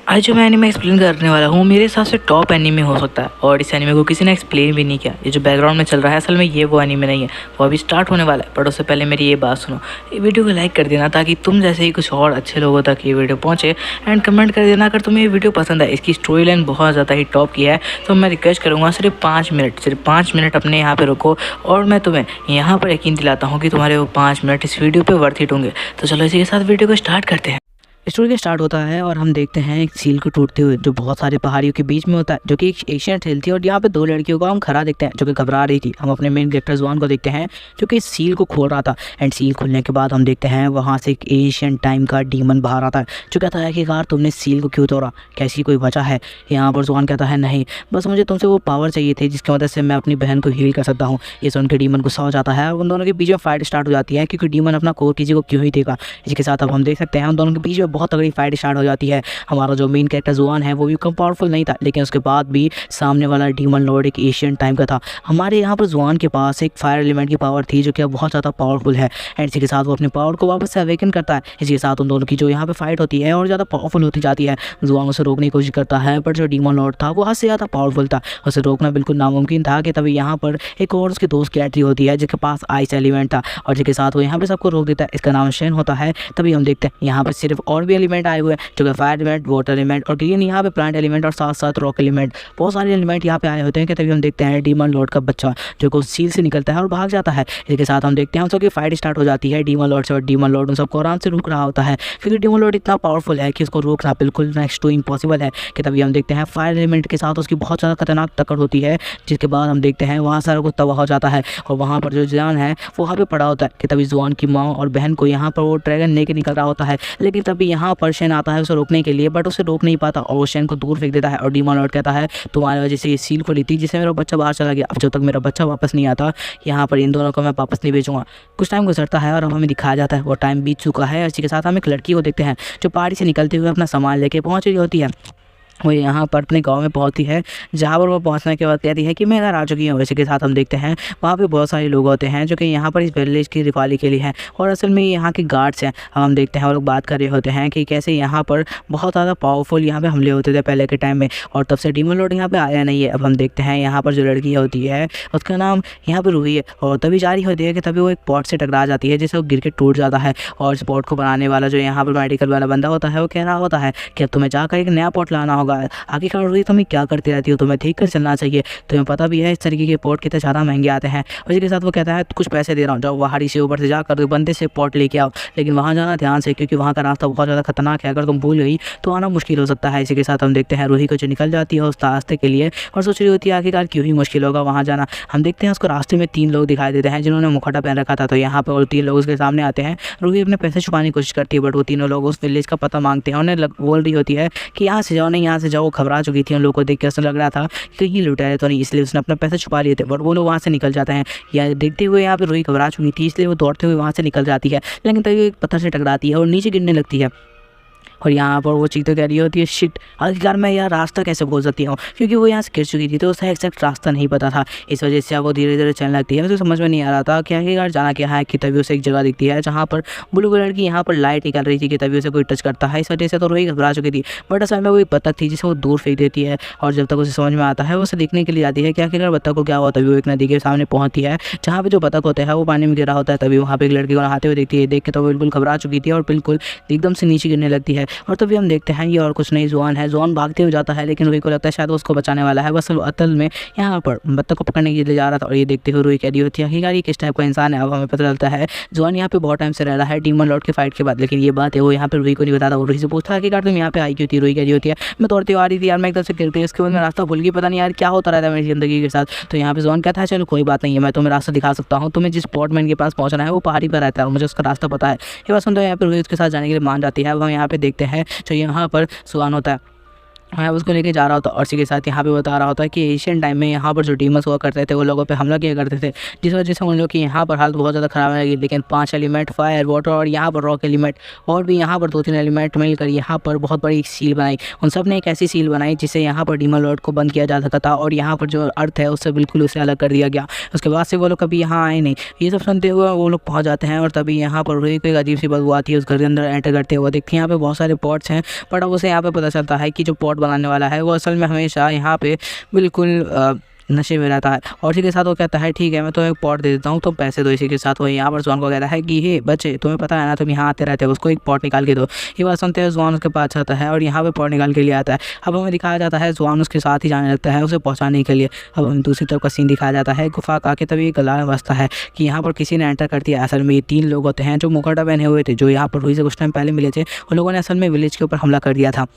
आज जो मैं एनीमे एक्सप्लेन करने वाला हूँ मेरे हिसाब से टॉप एनीमे हो सकता है और इस एनीमे को किसी ने एक्सप्लेन भी नहीं किया। ये जो बैकग्राउंड में चल रहा है असल में ये वो एनीमे नहीं है, वो अभी स्टार्ट होने वाला है। बट उससे पहले मेरी ये बात सुनो, ये वीडियो को लाइक कर देना ताकि तुम जैसे ही कुछ और अच्छे लोगों तक ये वीडियो पहुँचे। एंड कमेंट कर देना अगर तुम्हें ये वीडियो पसंद है। इसकी स्टोरी लाइन बहुत ज़्यादा ही टॉप की है, तो मैं रिक्वेस्ट करूँगा सिर्फ 5 मिनट अपने यहाँ पर रुको और मैं तुम्हें यहाँ पर यकीन दिलाता हूँ कि तुम्हारे वो 5 मिनट इस वीडियो पर वर्थ इट होंगे। तो चलो इसी के साथ वीडियो को स्टार्ट करते हैं। स्टोरी स्टार्ट होता है और हम देखते हैं एक सील को टूटते हुए जो बहुत सारे पहाड़ियों के बीच में होता है, जो कि एक एशियन हिल थी। और यहाँ पे दो लड़कियों को हम खड़ा देखते हैं जो कि घबरा रही थी। हम अपने मेन कैरेक्टर जुआन को देखते हैं जो कि इस सील को खोल रहा था। एंड सील खोलने के बाद हम देखते हैं वहाँ से एक एशियन टाइम का डीमन बाहर आता है जो कहता है कि यार तुमने सील को क्यों तोड़ा, कैसी कोई वजह है। यहाँ पर जुआन कहता है नहीं, बस मुझे तुमसे वो पावर चाहिए थी जिसकी मदद से मैं अपनी बहन को हील कर सकता हूँ। ये सुन के डीमन गुस्सा हो जाता है और उन दोनों के बीच में फाइट स्टार्ट हो जाती है क्योंकि डीमन अपना कोर किसी को क्यों ही देगा। इसके साथ अब हम देख सकते हैं उन दोनों के बीच में बहुत तगड़ी फाइट स्टार्ट हो जाती है। हमारा जो मेन कैरेक्टर जुआन है वो भी कम पावरफुल नहीं था, लेकिन उसके बाद भी सामने वाला डीमन लॉर्ड एक एशियन टाइम का था। हमारे यहाँ पर जुआन के पास एक फायर एलिमेंट की पावर थी जो कि बहुत ज़्यादा पावरफुल है। एंड इसी के साथ वो अपने पावर को वापस से अवेकन करता है। इसी के साथ उन दोनों की जो यहाँ पे फाइट होती है और ज़्यादा पावरफुल होती जाती है। जुआन उसे रोकने की कोशिश करता है, बट जो डीमन लॉर्ड था वो हद से ज़्यादा पावरफुल था, उसे रोकना बिल्कुल नामुमकिन था। कि तभी यहाँ पर एक और उसकी दोस्त की एंट्री होती है जिसके पास आइस एलिमेंट था और जिसके साथ वो यहाँ पर सबको रोक देता है। इसका नाम शेन होता है। तभी हम देखते हैं यहाँ पर सिर्फ और भी एलिमेंट आए हुए हैं जो कि फायर एलिमेंट, वाटर एलिमेंट और ग्रीन यहाँ पे प्लांट एलिमेंट और साथ साथ रॉक एलिमेंट, बहुत सारे एलिमेंट यहाँ पे आए होते हैं। कि तभी हम देखते हैं डीमन लॉर्ड का बच्चा जो कि सील से निकलता है और भाग जाता है। इसके साथ हम देखते हैं उन सबकी फाइट स्टार्ट हो जाती है डीमन लॉर्ड से। और डीमन लॉर्ड उन सबको आराम से रोक रहा होता है क्योंकि डीमन लॉर्ड इतना पावरफुल है कि उसको रोकना बिल्कुल नेक्स्ट टू इम्पॉसिबल है। कि तभी हम देखते हैं फायर एलिमेंट के साथ उसकी बहुत ज़्यादा खतरनाक टक्कर होती है, जिसके बाद हम देखते हैं वहाँ सारा कुछ तबाह हो जाता है। और वहाँ पर जो जुआन है वो वहाँ पे पड़ा होता है। कि तभी जुआन की माँ और बहन को यहाँ पर वो ड्रैगन लेके निकल रहा होता है, लेकिन तभी यहाँ पर शेन आता है उसे रोकने के लिए, बट उसे रोक नहीं पाता और वो शेन को दूर फेंक देता है। और डीमन लॉर्ड कहता है तुम्हारी वजह से ये सील खुली थी जिससे मेरा बच्चा बाहर चला गया। अब जब तक मेरा बच्चा वापस नहीं आता यहाँ पर इन दोनों को मैं वापस नहीं भेजूंगा। कुछ टाइम गुजरता है और अब हमें दिखाया जाता है वो टाइम बीत चुका है। इसी के साथ हम एक लड़की को देखते हैं जो पहाड़ी से निकलते हुए अपना सामान लेके पहुंच रही होती है। वो यहाँ पर अपने गांव में पहुंचती है, जहाँ पर वो पहुंचने के बाद कहती है कि मैं घर आ चुकी हूँ। इसी के साथ हम देखते हैं वहाँ पे बहुत सारे लोग होते हैं जो कि यहाँ पर इस विलेज की रखवाली के लिए हैं और असल में यहाँ के गार्ड्स हैं। हम देखते हैं वो लोग बात कर रहे होते हैं कि कैसे यहाँ पर बहुत ज़्यादा पावरफुल यहाँ पे हमले होते थे पहले के टाइम में और तब से डीमन लॉर्ड यहाँ पे आया नहीं है। अब हम देखते हैं यहाँ पर जो लड़की होती है उसका नाम यहाँ पर रूही है और तभी जारी होती है कि तभी वो एक पॉट से टकरा जाती है जिससे वो गिर के टूट जाता है। और इस पॉट को बनाने वाला जो यहाँ पर मेडिकल वाला बंदा होता है वो कह रहा होता है कि अब तुम्हें जाकर एक नया पॉट लाना होगा। आखिरकार रूही तुम्हें क्या करती रहती हो, तुम्हें ठीक कर चलना चाहिए। तुम्हें पता भी है इस तरीके के पॉट कितने ज़्यादा महंगे आते हैं। और इसके साथ वो कहता है कुछ पैसे दे रहा हूँ, जाओ पहाड़ी से ऊपर से जाकर बंदे से पॉट लेके आओ, लेकिन वहाँ जाना ध्यान से क्योंकि वहाँ का रास्ता बहुत ज़्यादा खतरनाक है। अगर तुम भूल गई तो आना मुश्किल हो सकता है। इसी के साथ हम देखते हैं रूही को जो निकल जाती है उस रास्ते के लिए और सोच रही होती है आखिरकार क्यों ही मुश्किल होगा वहाँ जाना। हम देखते हैं उसको रास्ते में 3 लोग दिखाई देते हैं जिन्होंने मुखौटा पहन रखा था। तो यहाँ पर 3 लोग उसके सामने आते हैं। रूही अपने पैसे छुपाने की कोशिश करती है, बट वो तीनों लोग उस विलेज का पता मांगते हैं। उन्हें बोल रही होती है कि यहाँ से जाओ, नहीं यहाँ से जाओ। घबरा चुकी थी उन लोगों को देख के, ऐसा लग रहा था कि कहीं लुटाए तो नहीं, इसलिए उसने अपना पैसे छुपा लिए थे। बट वो लोग वहाँ से निकल जाते हैं। या देखते हुए यहाँ पे रूही घबरा चुकी थी इसलिए वो दौड़ते हुए वहाँ से निकल जाती है, लेकिन तभी एक पत्थर से टकराती है और नीचे गिरने लगती है। और यहाँ पर वो चीज़ कह रही होती है शिट, आखिरकार मैं यार रास्ता कैसे भूल सकती हूँ, क्योंकि वो यहाँ से गिर चुकी थी तो उसे एक्जैक्ट रास्ता नहीं पता था। इस वजह से अब वो धीरे धीरे चलने लगती है। मुझे समझ में नहीं आ रहा था कि आखिरकार जाना क्या है। कि तभी उसे एक जगह दिखती है जहाँ पर ब्लू कलर की यहाँ पर लाइट निकल रही थी। कि तभी उसे कोई टच करता है। इस वजह से तो रोही घबरा चुकी थी, बट असल में वो एक बत्तख थी जिसे वो दूर फेंक देती है। और जब तक उसे समझ में आता है वो उसे देखने के लिए जाती है कि आखिरकार बत्तख को क्या हुआ। तभी वो एक नदी के सामने पहुँचती है जहाँ पे जो बत्तख होता है वो पानी में गिरा होता है। तभी वहाँ पे एक लड़की को नहाते हुए देखती है। देख के तो बिल्कुल घबरा चुकी थी और बिल्कुल एकदम से नीचे गिरने लगती है। और तभी हम देखते हैं ये और कुछ नहीं जुआन है। जुआन भागते हुए जाता है, लेकिन रूही को लगता है शायद उसको बचाने वाला है। बस अतल में यहाँ पर बत्तख को पकड़ने के लिए जा रहा था। और ये देखते हुए रूही कह रही होती है आखिरकार ये किस टाइप का इंसान है। अब हमें पता चलता है जुआन यहाँ पे बहुत टाइम से रह रहा है डीमन लॉर्ड के फाइट के बाद, लेकिन ये बात है वो यहाँ पे रूही को नहीं बताता। वो रूही से पूछता है आखिरकार तुम यहाँ पे आई क्यों थी। रूही कह रही होती है मैं दौड़ती आ रही थी यार, मैं एकदम से गिर गई, इसके बाद मैं रास्ता भूल गई, पता नहीं यार क्या होता रहता है मेरी जिंदगी के साथ। तो यहाँ पे जुआन कहता है चलो कोई बात नहीं है, मैं तुम्हें रास्ता दिखा सकता हूँ। तुम्हें जिस पॉटमैन के पास पहुँचना है वो पहाड़ी पर रहता है और मुझे उसका रास्ता पता है। ये बात सुनते यहाँ पे रूही उसके साथ जाने के लिए मान जाती है। अब हम यहाँ पे देखते हैं जो यहाँ पर जुआन होता है मैं उसको लेके जा रहा होता और इसी के साथ यहाँ पे बता रहा होता है कि एशियन टाइम में यहाँ पर जो डीमंस हुआ करते थे वो लोगों पे हमला किया करते थे, जिस वजह से उन लोग की यहाँ पर हालत बहुत ज़्यादा ख़राब रहेगी। लेकिन 5 एलिमेंट फायर, वाटर और यहाँ पर रॉक एलिमेंट और भी यहाँ पर 2-3 एलिमेंट मिलकर यहाँ पर बहुत बड़ी एक सील बनाई। उन सब ने एक ऐसी सील बनाई जिससे यहाँ पर डीमन लॉर्ड को बंद किया जा सकता था और यहाँ पर जो अर्थ है उससे बिल्कुल उसे अलग कर दिया गया। उसके बाद से वो लोग कभी यहाँ आए नहीं। ये सब सुनते हुए वो लोग पहुँच जाते हैं और तभी यहाँ पर रूही को एक अजीब सी बदबू आती है। उस घर के अंदर एंटर करते हुए देखते हैं यहाँ पे बहुत सारे पॉट्स हैं, बट अब उसे यहाँ पे पता चलता है कि जो पॉट बनाने वाला है वो असल में हमेशा यहाँ पे बिल्कुल नशे में रहता है। और इसी के साथ वो कहता है ठीक है मैं तुम्हें एक पॉट दे देता हूँ, तुम पैसे दो। इसी के साथ वो यहाँ पर जुआन को कहता है कि हे बच्चे, तुम्हें पता है ना तुम यहाँ आते रहते हो, उसको एक पॉट निकाल के दो। ये बात सुनते हैं जुआन उसके पास आता है और यहाँ पे पॉट निकाल के लिए आता है। अब हमें दिखाया जाता है जुआन उसके साथ ही जाने लगता है उसे पहुँचाने के लिए। अब हमें दूसरी तरफ का सीन दिखाया जाता है गुफा का के तभी एक अलार्म बजता है कि यहाँ पर किसी ने एंटर कर दिया। असल में ये 3 लोग होते हैं जो मुखौटा पहने हुए थे, जो यहाँ पर रूही से कुछ टाइम पहले मिले थे। उन लोगों ने असल में विलेज के ऊपर हमला कर दिया था।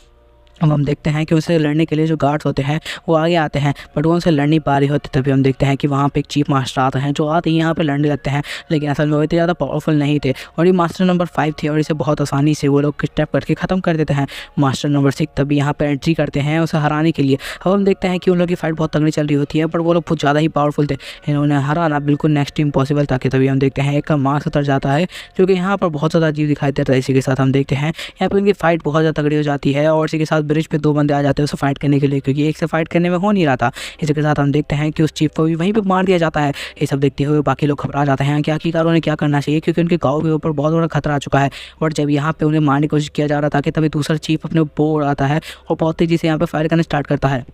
अब हम देखते हैं कि उनसे लड़ने के लिए जो गार्ड्स होते हैं वो आगे आते हैं, बट वो उनसे लड़ नहीं पा रहे होते। तभी हम देखते हैं कि वहाँ पे एक चीफ मास्टर आते हैं जो आते ही यहाँ पे लड़ने लगते हैं, लेकिन असल में वो इतने ज़्यादा पावरफुल नहीं थे और ये मास्टर नंबर 5 थे और इसे बहुत आसानी से वो लोग स्टेप करके ख़त्म कर देते हैं। मास्टर नंबर 6 तभी यहाँ पर एंट्री करते हैं उसे हराने के लिए। अब हम देखते हैं कि उन लोग की फाइट बहुत तगड़ी चल रही होती है, पर वो लोग बहुत ज़्यादा ही पावरफुल थे। इन्होंने हराना बिल्कुल नेक्स्ट इम्पॉसिबल था। कि तभी हम देखते हैं एक का मास्क उतर जाता है जो कि यहाँ पर बहुत ज़्यादा अजीब दिखाई देता है। इसी के साथ हम देखते हैं यहाँ पर उनकी फाइट बहुत ज़्यादा तगड़ी हो जाती है और इसी के साथ ब्रिज पर 2 बंदे आ जाते हैं उसे फाइट करने के लिए, क्योंकि एक से फाइट करने में हो नहीं रहा था। इसी के साथ हम देखते हैं कि उस चीफ को भी वहीं पे मार दिया जाता है। ये सब देखते हुए बाकी लोग घबरा जाते हैं कि आखिरकार उन्हें क्या करना चाहिए, क्योंकि उनके गांव के ऊपर बहुत बड़ा खतरा आ चुका है। और जब यहाँ पे उन्हें मारने की कोशिश किया जा रहा था कि तभी दूसरा चीफ अपने ऊपर आता है और बहुत तेज़ी से यहाँ पे फायर करना स्टार्ट करता है।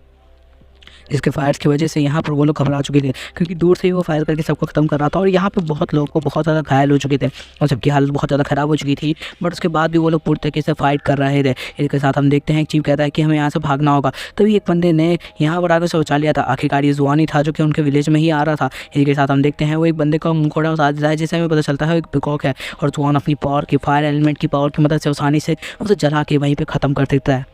जिसके फायर्स की वजह से यहाँ पर वो लोग घबरा चुके थे, क्योंकि दूर से ही वो फायर करके सबको ख़त्म कर रहा था और यहाँ पे बहुत लोगों को बहुत ज़्यादा घायल हो चुके थे और सबकी हालत बहुत ज़्यादा ख़राब हो चुकी थी। बट उसके बाद भी वो लोग पूरी तरीके से फाइट कर रहे थे। इसके साथ हम देखते हैं चीफ कहता है कि हमें यहाँ से भागना होगा। तभी एक बंदे ने यहाँ पर आगे से उछाल लिया था। आखिरकार ये जुआन ही था जो कि उनके विलेज में ही आ रहा था। इसके साथ हम देखते हैं वो एक बंदे का मुखौटा उतार देता है, जिससे हमें पता चलता है एक पिकॉक है और जुआन अपनी पावर की फायर एलिमेंट की पावर की मदद से आसानी से उसे जला के वहीं पर ख़त्म कर देता है।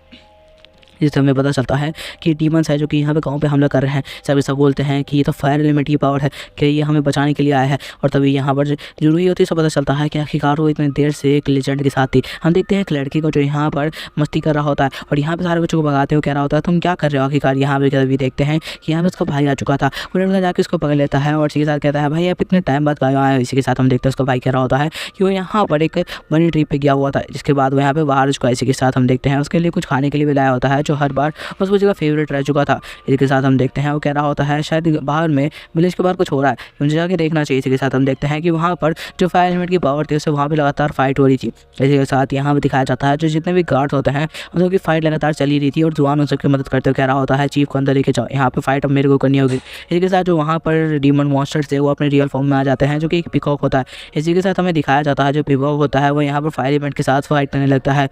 जिससे हमें पता चलता है कि डीमंस है जो कि यहाँ पे गांव पे हमला कर रहे हैं। सभी सब बोलते हैं कि ये तो फायर एलिमेंट की पावर है, कि ये हमें बचाने के लिए आया है। और तभी यहाँ पर जरूरी होती है सब पता चलता है कि आखिरकार वो इतने देर से एक लेजेंड के साथ थी। हम देखते हैं एक लड़की को जो यहाँ पर मस्ती कर रहा होता है और यहाँ पे सारे बच्चों को भगाते हुए कह रहा होता है तुम क्या कर रहे हो आखिरकार यहाँ पे। तभी देखते हैं कि यहाँ पे उसका भाई आ चुका था। वो लड़का जाकर उसको पकड़ लेता है और इसी के साथ कहता है भाई आप इतने टाइम बाद आया है। इसी के साथ हम देखते हैं उसका भाई कह रहा होता है कि वो यहाँ पर एक बनी ट्रिप पे गया हुआ था, जिसके बाद वो यहाँ पे बाहर चुका है। इसी के साथ हम देखते हैं उसके लिए कुछ खाने के लिए भी लाया होता है जो हर बार बस वो जगह फेवरेट रह चुका था। इसके साथ हम देखते हैं वो कह रहा होता है शायद बाहर में विलेज के बाहर कुछ हो रहा है, मुझे जाके देखना चाहिए। इसी के साथ हम देखते हैं कि वहाँ पर जो फायर एलिमेंट की पावर थी उससे वहाँ पे लगातार फाइट हो रही थी। इसी के साथ यहाँ पर दिखाया जाता है जो जितने भी गार्ड्स होते हैं उन सबकी फाइट लगातार चली रही थी और जुआन उन सबकी मदद करते हुए कह रहा होता है चीफ को अंदर लेके जाओ, यहाँ पर फाइट अब मेरे को करनी होगी। इसी के साथ जो वहाँ पर डीमन मॉन्स्टर्स थे वो अपने रियल फॉर्म में आ जाते हैं जो कि एक पिकॉक होता है। इसी के साथ हमें दिखाया जाता है जो पिकॉक होता है वो यहाँ पर फायर एलिमेंट के साथ फाइट करने लगता है।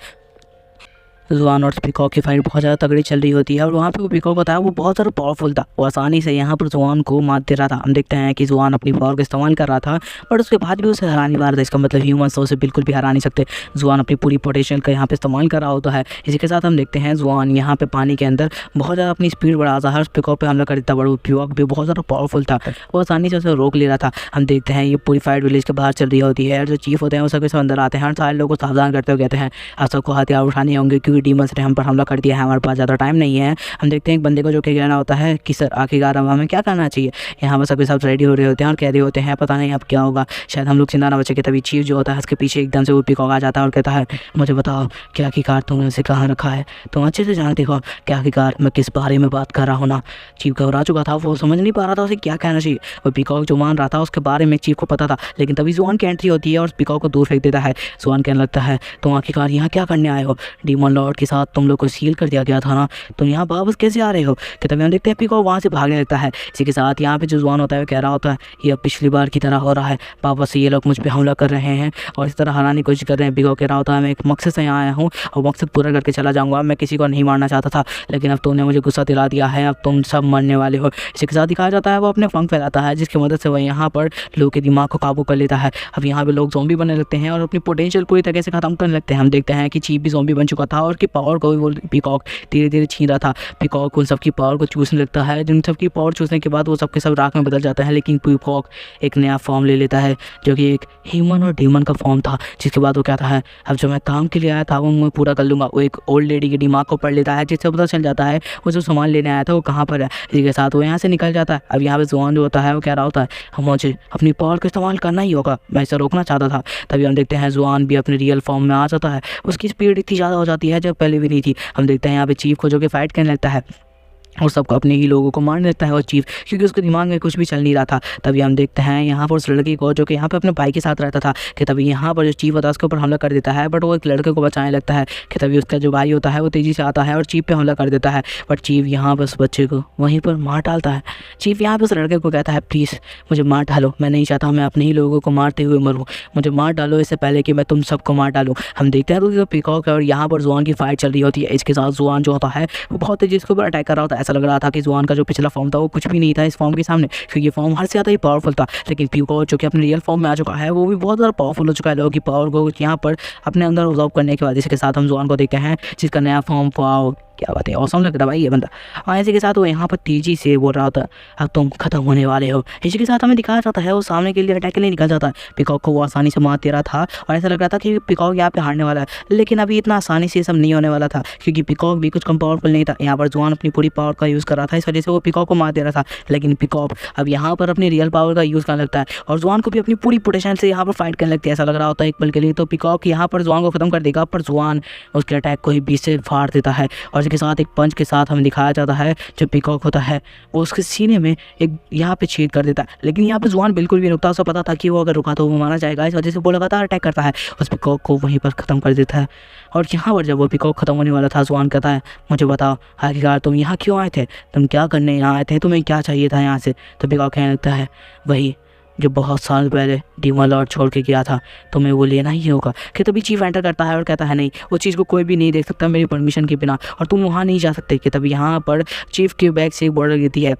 जुआन और पिकॉक की फाइट बहुत ज़्यादा तगड़ी चल रही होती है और वहाँ पे वो पिकॉक होता है वो बहुत ज़्यादा पावरफुल था। वो आसानी से यहाँ पर जुआन को मार दे रहा था। हम देखते हैं कि जुआन अपनी पावर का इस्तेमाल कर रहा था बट उसके बाद भी उसे हरा नहीं पा रहा था। इसका मतलब ह्यूमंस तो उसे बिल्कुल भी हरा नहीं सकते। जुआन अपनी पूरी पोटेंशियल का यहाँ पे इस्तेमाल कर रहा होता है। इसी के साथ हम देखते हैं जुआन यहाँ पे पानी के अंदर बहुत ज़्यादा अपनी स्पीड बढ़ाता है, हर पिकॉक पे हमला कर देता। बट वो पिकॉक भी बहुत ज़्यादा पावरफुल था, वो आसानी से उसे रोक ले रहा था। हम देखते हैं ये पूरी फाइट विलेज के बाहर चल रही होती है और जो चीफ होते हैं वो सबके सब अंदर आते हैं और सारे लोगों को सावधान करते हुए कहते हैं आप सबको हथियार उठाने होंगे क्योंकि डीमंस ने हम पर हमला कर दिया है, हमारे पास ज़्यादा टाइम नहीं है। हम देखते हैं एक बंदे को जो कि कहना होता है कि सर आखिरकार अब हमें क्या करना चाहिए। यहाँ पर सभी सब रेडी हो रहे होते हैं और कह रहे होते हैं पता नहीं अब क्या होगा, शायद हम लोग चिंता ना बचे। तभी चीफ जो होता है उसके पीछे एकदम से वो पिकॉक आ जाता है और कहता है मुझे बताओ क्या आखिरकार तुमने उसे कहाँ रखा है, तुम अच्छे से जानते हो क्या आखिरकार मैं किस बारे में बात कर रहा हूँ ना। चीफ घबरा चुका था, वो समझ नहीं पा रहा था उसे क्या कहना चाहिए। वो पिकॉक जो मान रहा था उसके बारे में चीफ को पता था, लेकिन तभी जुआन की एंट्री होती है और पिकॉक को दूर फेंक देता है। जुआन कहने लगता है तुम आखिरकार यहाँ क्या करने आए हो, डीमन लॉर्ड के साथ तुम लोग को सील कर दिया गया था ना, तुम यहाँ वापस कैसे आ रहे हो। कि तभी हम देखते हैं पिकॉक वहाँ से भागने लगता है। इसी के साथ यहाँ पे जो जुआन होता है वो कह रहा होता है ये अब पिछली बार की तरह हो रहा है, वापस से ये लोग मुझ पर हमला कर रहे हैं और इस तरह हराने की कोशिश कर रहे हैं। पिकॉक कह रहा होता है मैं एक मकसद से यहाँ आया हूँ और मकसद पूरा करके चला जाऊँगा। मैं किसी को नहीं मारना चाहता था लेकिन अब तुमने मुझे गुस्सा दिला दिया है, अब तुम सब मरने वाले हो। इसी के साथ दिखाया जाता है वो अपने पंख फैलाता है जिसकी मदद से वह यहाँ पर लोगों के दिमाग को काबू कर लेता है। अब यहाँ पे लोग ज़ॉम्बी बनने लगते हैं और अपनी पोटेंशियल पूरी तरीके से खत्म करने लगते हैं। हम देखते हैं कि चीफ भी ज़ॉम्बी बन चुका था और पावर की पावर को वो पीकॉक धीरे धीरे छीन रहा था। पीकॉक उन सबकी पावर को चूसने लगता है, जिन सबकी पावर चूसने के बाद वो सबके सब राख में बदल जाता है। लेकिन पीकॉक एक नया फॉर्म ले लेता है जो कि एक ह्यूमन और डीमन का फॉर्म था, जिसके बाद वो कहता है अब जो मैं काम के लिए आया था वो मैं पूरा कर लूँगा। वो एक ओल्ड लेडी के दिमाग को पढ़ लेता है, जिससे पता चल जाता है वो जो सामान लेने आया था वो कहाँ पर है। इसी के साथ वो यहाँ से निकल जाता है। अब यहाँ पे जुआन जो होता है वो कह रहा होता है हम मुझे अपनी पावर का इस्तेमाल करना ही होगा, मैं इसे रोकना चाहता था। तभी हम देखते हैं जुआन भी अपने रियल फॉर्म में आ जाता है। उसकी स्पीड इतनी ज़्यादा हो जाती है जब पहले भी नहीं थी। हम देखते हैं यहाँ पे चीफ को जो कि फाइट करने लगता है और सबको अपने ही लोगों को मारने लगता है और चीफ, क्योंकि उसके दिमाग में कुछ भी चल नहीं रहा था। तभी हम देखते हैं यहाँ पर उस लड़की को जो कि यहाँ पे अपने भाई के साथ रहता था कि तभी यहाँ पर जो चीफ होता है उसके ऊपर हमला कर देता है। बट वो एक लड़के को बचाने लगता है कि तभी उसका जो भाई होता है वो तेज़ी से आता है और चीफ पे हमला कर देता है। बट चीफ यहाँ पर उस बच्चे को वहीं पर मार डालता है। चीफ यहाँ पर उस लड़के को कहता है प्लीज़ मुझे मार डालो, मैं नहीं चाहता मैं अपने ही लोगों को मारते हुए मरूँ, मुझे मार डालो इससे पहले कि मैं तुम सबको मार डालूँ। हम देखते हैं तो पीकॉक और यहाँ पर जुआन की फाइट चल रही होती है। इसके साथ जुआन जो होता है वो बहुत तेज़ी इसके ऊपर अटैक कर रहा होता है। ऐसा लग रहा था कि जुआन का जो पिछला फॉर्म था वो कुछ भी नहीं था इस फॉर्म के सामने, क्योंकि ये फॉर्म हर से ज़्यादा ही पावरफुल था। लेकिन पीकॉक जो कि अपने रियल फॉर्म में आ चुका है वो भी बहुत ज़्यादा पावरफुल हो चुका है। लोगों की पावर को यहाँ पर अपने अंदर ऑब्जर्व करने के बाद इसके साथ हम जुआन को देखते हैं जिसका नया फॉर्म पाओ क्या बात है, औसम लग रहा भाई ये बंदा। और इसी के साथ वो यहाँ पर तेज़ी से बोल रहा होता अब तुम खत्म होने वाले हो। इसी के साथ हमें दिखाया जाता है वो सामने के लिए अटैक के लिए निकल जाता है। पीकॉक को वो आसानी से मार दे रहा था और ऐसा लग रहा था कि पीकॉक यहाँ पे हारने वाला है, लेकिन अभी इतना आसानी से ये सब नहीं होने वाला था क्योंकि पीकॉक भी कुछ कम पावरफुल नहीं था। यहाँ पर जुआन अपनी पूरी पावर का यूज़ कर रहा था, इस वजह से वो पीकॉक को मार दे रहा था। लेकिन पीकॉक अब यहाँ पर अपनी रियल पावर का यूज़ करने लगता है और जुआन को भी अपनी पूरी पोटेंशियल से यहाँ पर फाइट करने लगती है। ऐसा लग रहा होता है एक पल के लिए तो पीकॉक यहाँ पर जुआन को खत्म कर देगा, पर जुआन उसके अटैक को ही बीच से फाड़ देता है और इसके साथ एक पंच के साथ हमें दिखाया जाता है जो पीकॉक होता है वो उसके सीने में एक यहाँ पे छेद कर देता है। लेकिन यहाँ पे जुआन बिल्कुल भी रुकता, उसे पता था कि वो अगर रुका तो वो मारा जाएगा, इस वजह से वो लगातार अटैक करता है, उस पीकॉक को वहीं पर ख़त्म कर देता है। और यहाँ पर जब वो पीकॉक ख़त्म होने वाला था जुआन कहता है मुझे बताओ आखिरकार तुम यहाँ क्यों आए थे, तुम क्या करने यहाँ आए थे, तुम्हें क्या चाहिए था यहाँ से। तो पीकॉक कहने लगता है वही जो बहुत साल पहले डीमन लॉर्ड छोड़ के गया था, तुम्हें वो लेना ही होगा। कि तभी चीफ एंटर करता है और कहता है नहीं, वो चीज़ को कोई भी नहीं देख सकता मेरी परमिशन के बिना और तुम वहाँ नहीं जा सकते। कि तभी यहाँ पर चीफ के बैग से एक बॉर्डर गिरती है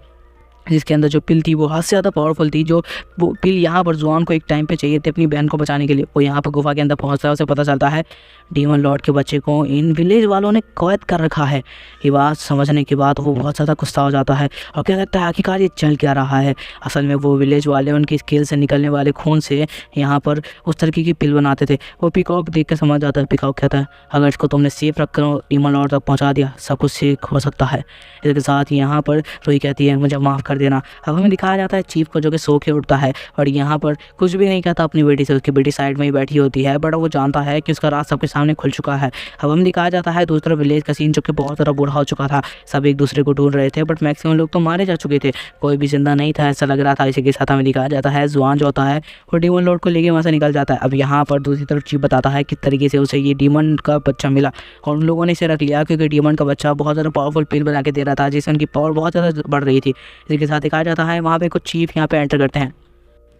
जिसके अंदर जो पिल थी वो हद से ज़्यादा पावरफुल थी। जो वो पिल यहाँ पर जुआन को एक टाइम पे चाहिए थे अपनी बहन को बचाने के लिए। वो यहाँ पर गुफा के अंदर पहुँचता है, उसे पता चलता है डीमन लॉर्ड के बच्चे को इन विलेज वालों ने कैद कर रखा है। ये बात समझने के बाद वो बहुत ज़्यादा गुस्सा हो जाता है और क्या लगता है आखिरकार ये चल क्या रहा है। असल में वो विलेज वाले उनकी स्केल से निकलने वाले खून से यहाँ पर उस तरीके की पिल बनाते थे। वो पीकॉक देख कर समझ जाता है। पीकॉक कहता है अगर इसको तुमने सेफ रख कर डीमन लॉर्ड तक पहुँचा दिया सब कुछ सेफ हो सकता है। इसके साथ यहाँ पर रोई कहती है मुझे माफ़ कर देना। अब हमें दिखाया जाता है चीफ को जो कि सो के उठता है और यहाँ पर कुछ भी नहीं कहता अपनी बेटी से, उसकी बेटी साइड में ही बैठी होती है, बट वो जानता है कि उसका राज सबके सामने खुल चुका है। अब हमें दिखाया जाता है दूसरा विलेज का सीन जो कि बहुत ज़्यादा बुरा हो चुका था। सब एक दूसरे को ढूंढ रहे थे बट मैक्सिमम लोग तो मारे जा चुके थे, कोई भी जिंदा नहीं था ऐसा लग रहा था। इसी के साथ हमें दिखाया जाता है जुआन जो होता है वो डीमन लॉर्ड को लेके वहाँ से निकल जाता है। अब यहाँ पर दूसरी तरफ चीफ बताता है किस तरीके से उसे ये डीमन का बच्चा मिला और उन लोगों ने इसे रख लिया क्योंकि डीमन का बच्चा बहुत ज़्यादा पावरफुल पिल बना के दे रहा था जिससे उनकी पावर बहुत ज़्यादा बढ़ रही थी। इसी के साथ दिखाया जाता है वहाँ पे कुछ चीफ यहाँ पे एंटर करते हैं।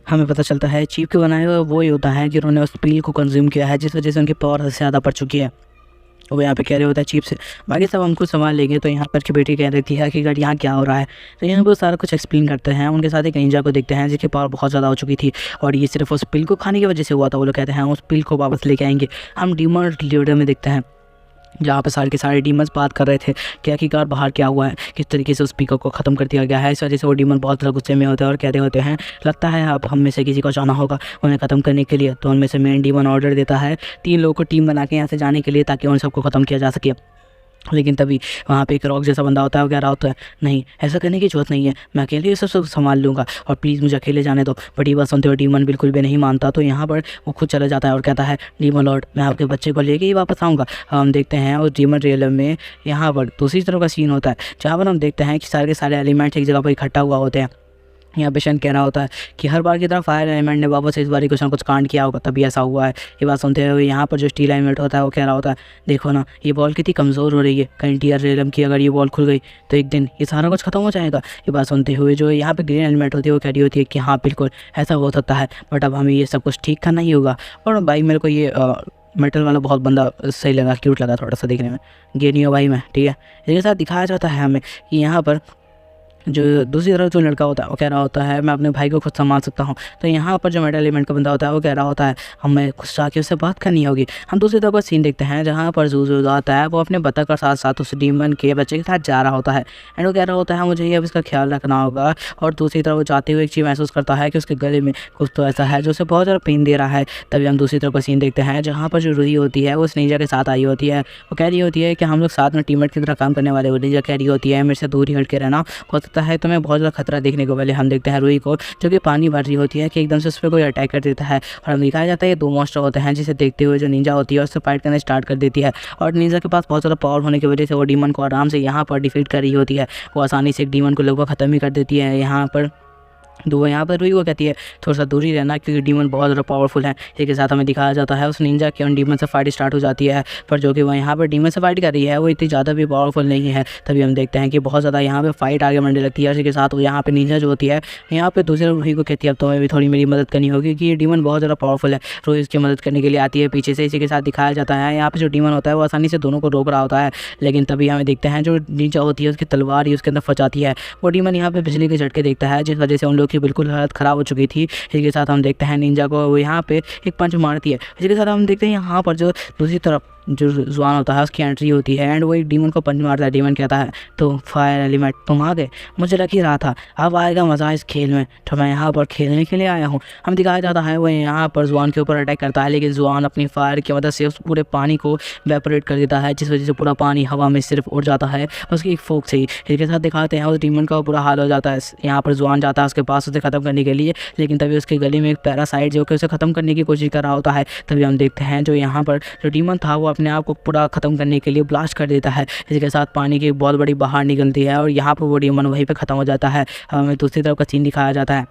हमें पता चलता है चीफ के बनाए हुए वो ही होता है जिन्होंने उस पिल को कंज्यूम किया है जिस वजह से उनकी पावर से ज़्यादा बढ़ चुकी है। वो यहाँ पे कह रहे होता है चीफ से बाकी सब हमको संभाल लेंगे। तो यहाँ पर की बेटी कह रही थी कि अगर यहाँ क्या हो रहा है, तो यहाँ पर सारा कुछ एक्सप्लेन करते हैं। उनके साथ एक निंजा को देखते हैं जिसकी पावर बहुत ज़्यादा हो चुकी थी और ये सिर्फ उस पिल को खाने की वजह से हुआ था। वो लोग कहते हैं उस पिल को वापस लेके आएंगे। हम डीमन लीडर में देखते हैं जहाँ पे सारे के सारे डीमंस बात कर रहे थे कि आखिरकार बाहर क्या हुआ है, किस तरीके से उस स्पीकर को ख़त्म कर दिया गया है। इस वजह से वो डीमन बहुत ज़्यादा गुस्से में होते हैं और कहते होते हैं लगता है अब हम में से किसी को जाना होगा उन्हें ख़त्म करने के लिए। तो उनमें से मेन डीमन ऑर्डर देता है 3 लोगों को टीम बना के यहाँ से जाने के लिए ताकि उन सबको ख़त्म किया जा सके। लेकिन तभी वहाँ पे एक रॉक जैसा बंदा होता है, वो कह रहा होता है नहीं ऐसा करने की जरूरत नहीं है, मैं अकेले ये सब संभाल लूँगा और प्लीज़ मुझे अकेले जाने दो। बट ये बात सुनते हुए डीमन बिल्कुल भी नहीं मानता। तो यहाँ पर वो खुद चला जाता है और कहता है डीमन लॉर्ड मैं आपके बच्चे को लेके ही वापस आऊँगा। हम देखते हैं और डीमन रियलम में यहाँ पर दूसरी तरफ का सीन होता है जहाँ पर हम देखते हैं कि सारे के सारे एलिमेंट्स एक जगह पर इकट्ठा हुआ होते हैं। यहाँ पे शन कह रहा होता है कि हर बार की तरह फायर एलिमेंट ने वापस इस बार कुछ ना कुछ कांड किया होगा तभी ऐसा हुआ है। ये बात सुनते हुए यहाँ पर जो स्टील एलिमेंट होता है वो कह रहा होता है देखो ना ये बॉल कितनी कमज़ोर हो रही है, कहीं टीयर रेलम की अगर ये बॉल खुल गई तो एक दिन ये सारा कुछ खत्म हो जाएगा। ये बात सुनते हुए जो यहाँ पे ग्रीन एलिमेंट होती है वो कह रही होती है कि हाँ बिल्कुल ऐसा हो सकता है बट अब हमें ये सब कुछ ठीक करना ही होगा। और भाई मेरे को ये मेटल वाला बहुत बंदा सही लगा, क्यूट लगा थोड़ा सा देखने में, गेनियो भाई में ठीक है। इसके साथ दिखाया जाता है हमें कि यहाँ पर जो दूसरी तरफ जो लड़का होता है वो कह रहा होता है मैं अपने भाई को खुद संभाल सकता हूँ। तो यहाँ पर जो मेटल एलिमेंट का बंदा होता है वो कह रहा होता है हमें कुछ जाके उससे बात करनी होगी। हम दूसरी तरफ का सीन देखते हैं जहाँ पर जूजू आता है, वो अपने बतख के साथ साथ उस डीमन के बच्चे के साथ जा रहा होता है एंड वो कह रहा होता है मुझे ये अब इसका ख्याल रखना होगा। और दूसरी तरफ वो जाते हुए एक चीज़ महसूस करता है कि उसके गले में कुछ तो ऐसा है जो उसे बहुत ज़्यादा पेन दे रहा है। तभी हम दूसरी तरफ का सीन देखते हैं जहाँ पर जो रूही होती है वो उस निंजा के साथ आई होती है। वो कह रही होती है कि हम लोग साथ में टीममेट की तरह काम करने वाले। वो निंजा कह रही होती है मेरे से दूर ही हट के रहना, हो सकता है तुम्हें बहुत ज़्यादा खतरा देखने को मिले। हम देखते हैं रूही को जो कि पानी भर रही होती है कि एकदम से उस पर कोई अटैक कर देता है और हम दिखाया जाता है ये दो मॉन्स्टर होते हैं जिसे देखते हुए जो निंजा होती है उससे फाइट करना स्टार्ट कर देती है। और निंजा के पास बहुत ज़्यादा पावर होने की वजह से वो डीमन को आराम से यहाँ पर डिफीट कर रही होती है। वो आसानी से एक डीमन को लगभग ख़त्म ही कर देती है। यहाँ पर रूही वो कहती है थोड़ा सा दूरी रहना क्योंकि डीमन बहुत ज़्यादा पावरफुल है। इसके साथ हमें दिखाया जाता है उस निंजा की उन डीमन से फाइट स्टार्ट हो जाती है, पर जो कि वो यहाँ पर डीमन से फाइट कर रही है वो इतनी ज़्यादा भी पावरफुल नहीं है। तभी हम देखते हैं कि बहुत ज़्यादा यहाँ पे फाइट आगे बढ़ने लगती है। इसी के साथ वो यहाँ पे निंजा जो होती है यहाँ पे दूसरे रूही को कहती है अब तुम्हें भी थोड़ी मेरी मदद करनी होगी कि ये डीमन बहुत ज़्यादा पावरफुल है। रूही इसकी मदद करने के लिए आती है पीछे से। इसी के साथ दिखाया जाता है यहाँ पे जो डीमन होता है वो आसानी से दोनों को रोक रहा होता है, लेकिन तभी हमें देखते हैं जो निंजा होती है उसकी तलवार ही उसके अंदर फंस जाती है। वो डीमन यहाँ पे बिजली के झटके देखता है जिस वजह से उन लोग की बिल्कुल हालत ख़राब हो चुकी थी। इसी के साथ हम देखते हैं निंजा को वो यहाँ पे एक पंच मारती है। इसी के साथ हम देखते हैं यहाँ पर जो दूसरी तरफ जो जुआन होता है उसकी एंट्री होती है एंड वो एक डीमन को पंच मारता है। डीमन कहता है तो फायर एलिमेंट तुम आ गए, मुझे लग ही रहा था अब आएगा मज़ा इस खेल में, तो मैं यहाँ पर खेलने के लिए आया हूँ। हम दिखाया जाता है वो यहाँ पर जुआन के ऊपर अटैक करता है, लेकिन जुआन अपनी फायर की मदद से उस पूरे पानी को वेपोरेट कर देता है जिस वजह से पूरा पानी हवा में सिर्फ उड़ जाता है उसकी एक फूंक से ही। इसके साथ दिखाते हैं उस डीमन का बुरा हाल हो जाता है। यहाँ पर जुआन जाता है उसके पास उसे ख़त्म करने के लिए, लेकिन तभी उसके गले में एक पैरासाइट जो कि उसे ख़त्म करने की कोशिश कर रहा होता है। तभी हम देखते हैं जो यहाँ पर जो डीमन था वो अपने आप को पूरा ख़त्म करने के लिए ब्लास्ट कर देता है। इसके साथ पानी की एक बहुत बड़ी बहार निकलती है और यहाँ पर वो डीमन वहीं पे ख़त्म हो जाता है। हमें दूसरी तरफ का सीन दिखाया जाता है।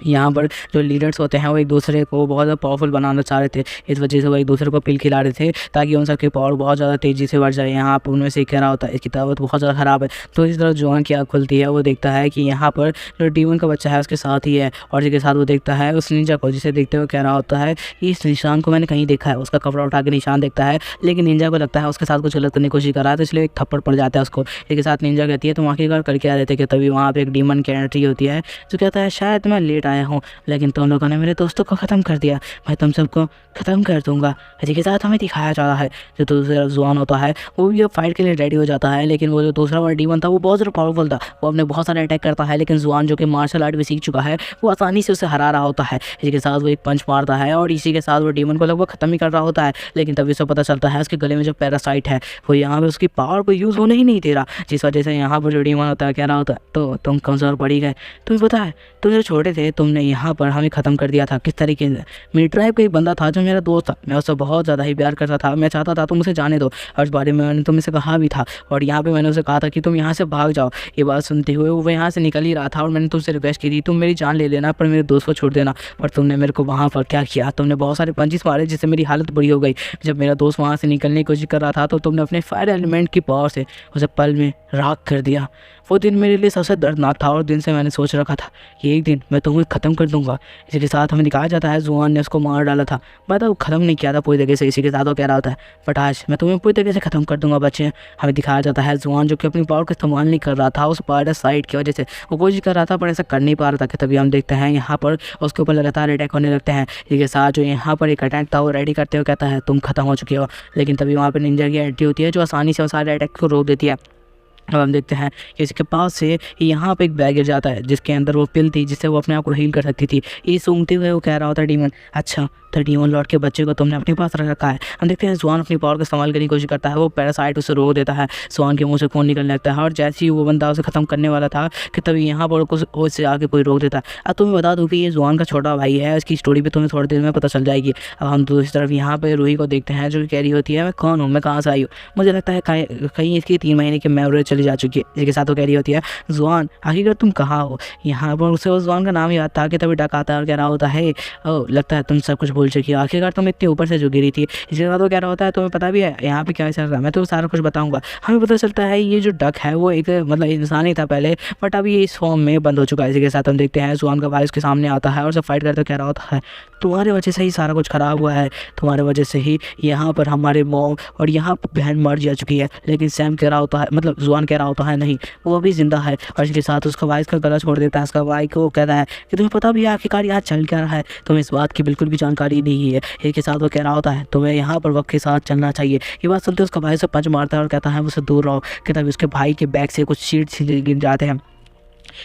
यहाँ पर जो लीडर्स होते हैं वो एक दूसरे को बहुत ज़्यादा पावरफुल बनाना चाह रहे थे, इस वजह से वो एक दूसरे को पिल खिला रहे थे ताकि उन सबकी पावर बहुत ज़्यादा तेज़ी से बढ़ जाए। यहाँ पर उनमें से कह रहा होता है इसकी तबीयत बहुत ज़्यादा ख़राब है। तो इस तरह जुआन की आँख खुलती है, वो देखता है कि यहाँ पर जो डीमन का बच्चा है उसके साथ ही है और इसके साथ वो देखता है उस निंजा को, जिसे देखते हुए कह रहा होता है कि इस निशान को मैंने कहीं देखा है। उसका कपड़ा उठा के निशान देखता है, लेकिन निंजा को लगता है उसके साथ कुछ गलत करने की कोशिश कर रहा है, तो इसलिए एक थप्पड़ पड़ जाता है उसको। इसके साथ निंजा कहती है तुम आखिरकार करके आ रहे थे कि तभी वहाँ पर एक डीमन की एंट्री होती है जो कहता है शायद मैं लेट आया हूँ, लेकिन तुम लोगों ने मेरे दोस्तों को ख़त्म कर दिया, मैं तुम सबको ख़त्म कर दूंगा। इसी के साथ हमें दिखाया जा रहा है जो दूसरा जुआन होता है वो भी अब फाइट के लिए रेडी हो जाता है, लेकिन वो जो दूसरा वाला डीमन था वो बहुत ज़्यादा पावरफुल था। वो अपने बहुत सारे अटैक करता है, लेकिन जुआन जो कि मार्शल आर्ट भी सीख चुका है वो आसानी से उसे हरा रहा होता है। इसी के साथ वो एक पंच मारता है और इसी के साथ वो डीमन को लगभग ख़त्म ही कर रहा होता है, लेकिन तभी उसे पता चलता है उसके गले में जो पैरासाइट है वो यहाँ पर उसकी पावर को यूज़ होने ही नहीं दे रहा, जिस वजह से यहाँ पर जो डीमन होता है कह रहा होता है तो तुम कमज़ोर पड़ी गए। तुम्हें पता है तुम जो छोटे थे तुमने यहाँ पर हमें ख़त्म कर दिया था किस तरीके से। मेरी ट्राइब का एक बंदा था जो मेरा दोस्त था, मैं उससे बहुत ज़्यादा ही प्यार करता था, मैं चाहता था तुम उसे जाने दो और इस बारे में मैंने तुमसे कहा भी था और यहाँ पे मैंने उसे कहा था कि तुम यहाँ से भाग जाओ। ये बात सुनते हुए वो यहाँ से निकल ही रहा था और मैंने तुमसे रिक्वेस्ट की थी तुम मेरी जान ले लेना पर मेरे दोस्त को छोड़ देना, पर तुमने मेरे को वहाँ पर क्या किया, तुमने बहुत सारे पंचेस मारे जिससे मेरी हालत बुरी हो गई। जब मेरा दोस्त वहाँ से निकलने की कोशिश कर रहा था तो तुमने अपने फायर एलिमेंट की पावर से उसे पल में राख कर दिया। वो दिन मेरे लिए सबसे दर्दनाक था और दिन से मैंने सोच रखा था कि एक दिन मैं तुम्हें ख़त्म कर दूंगा। इसी के साथ हमें दिखाया जाता है जुआन ने उसको मार डाला था, मैं तो ख़त्म नहीं किया था पूरी तरीके से। इसी के साथ वो कह रहा होता है बट आज मैं तुम्हें पूरी तरीके से ख़त्म कर दूंगा बच्चे। हमें दिखाया जाता है जुआन जो कि अपनी पावर का इस्तेमाल नहीं कर रहा था, उस पैरासाइट की वजह से वो कोशिश कर रहा था पर ऐसा कर नहीं पा रहा था। कि तभी हम देखते हैं यहाँ पर उसके ऊपर लगातार अटैक होने लगते हैं। इसी के साथ जो यहाँ पर एक अटैक था वो रेडी करते हुए कहता है तुम ख़त्म हो चुके हो, लेकिन तभी वहाँ पर निंजा की एंट्री होती है जो आसानी से सारे अटैक को रोक देती है। अब हम देखते हैं कि इसके पास से यहाँ पे एक बैग गिर जाता है जिसके अंदर वो पिल थी जिससे वो अपने आप को हील कर सकती थी। ये सूंघते हुए वो कह रहा होता है डीमन अच्छा तो डीमन लॉर्ड के बच्चे को तुमने अपने पास रख रखा है। हम देखते हैं जुआन अपनी पावर का इस्तेमाल करने की कोशिश करता है, वो पैरासाइट उसे रोक देता है, जुआन के मुंह से खून निकलने लगता है और जैसे ही वो बंदा उसे ख़त्म करने वाला था कि तभी यहाँ पर उससे आके कोई रोक देता है। अब तुम्हें बता दूँ कि ये जुआन का छोटा भाई है, इसकी स्टोरी भी तुम्हें थोड़ी देर में पता चल जाएगी। अब हम दूसरी तरफ यहाँ पर रूही को देखते हैं जो कह रही होती है मैं कौन हूँ, मैं कहाँ से आई हूँ, मुझे लगता है कहीं इसकी 3 महीने की मेमोरी चली जा चुकी है। इसके साथ वो कह रही होती है जुआन आखिर तुम कहाँ हो। यहाँ पर उसे उस जुआन का नाम याद था कि तभी डक आता है और कह रहा होता है ओ लगता है तुम सब कुछ भूल चुकी हो, आखिरकार तुम इतने ऊपर से जो गिरी थी। इसके बाद वो कह रहा होता है तुम्हें पता भी है यहाँ पे क्या चल रहा है, मैं तो सारा कुछ बताऊंगा। हमें पता चलता है ये जो डक है वो एक मतलब इंसान ही था पहले, बट अभी ये इस फॉर्म में बंद हो चुका है। इसी के साथ हम देखते हैं जुआन का भाई उसके सामने आता है और सब फाइट करते कह रहा होता है तुम्हारे वजह से ही सारा कुछ ख़राब हुआ है, तुम्हारे वजह से ही यहाँ पर हमारे मॉम और यहाँ पर बहन मर जा चुकी है। लेकिन सैम कह रहा होता है, मतलब जुआन कह रहा होता है नहीं वो अभी ज़िंदा है। और इसके साथ उसका भाई इसका गला छोड़ देता है। उसका भाई को कहता है कि तुम्हें पता भी है आखिरकार यहाँ चल क्या रहा है, तुम्हें इस बात की बिल्कुल भी जानकारी नहीं है। इसके साथ वो कह रहा होता है तुम्हें यहाँ पर वक्त के साथ चलना चाहिए। ये बात सुनते उसका भाई से पंच मारता है और कहता है मुझसे दूर रहो। कि तभी उसके भाई के बैग से कुछ शीट गिर जाते हैं।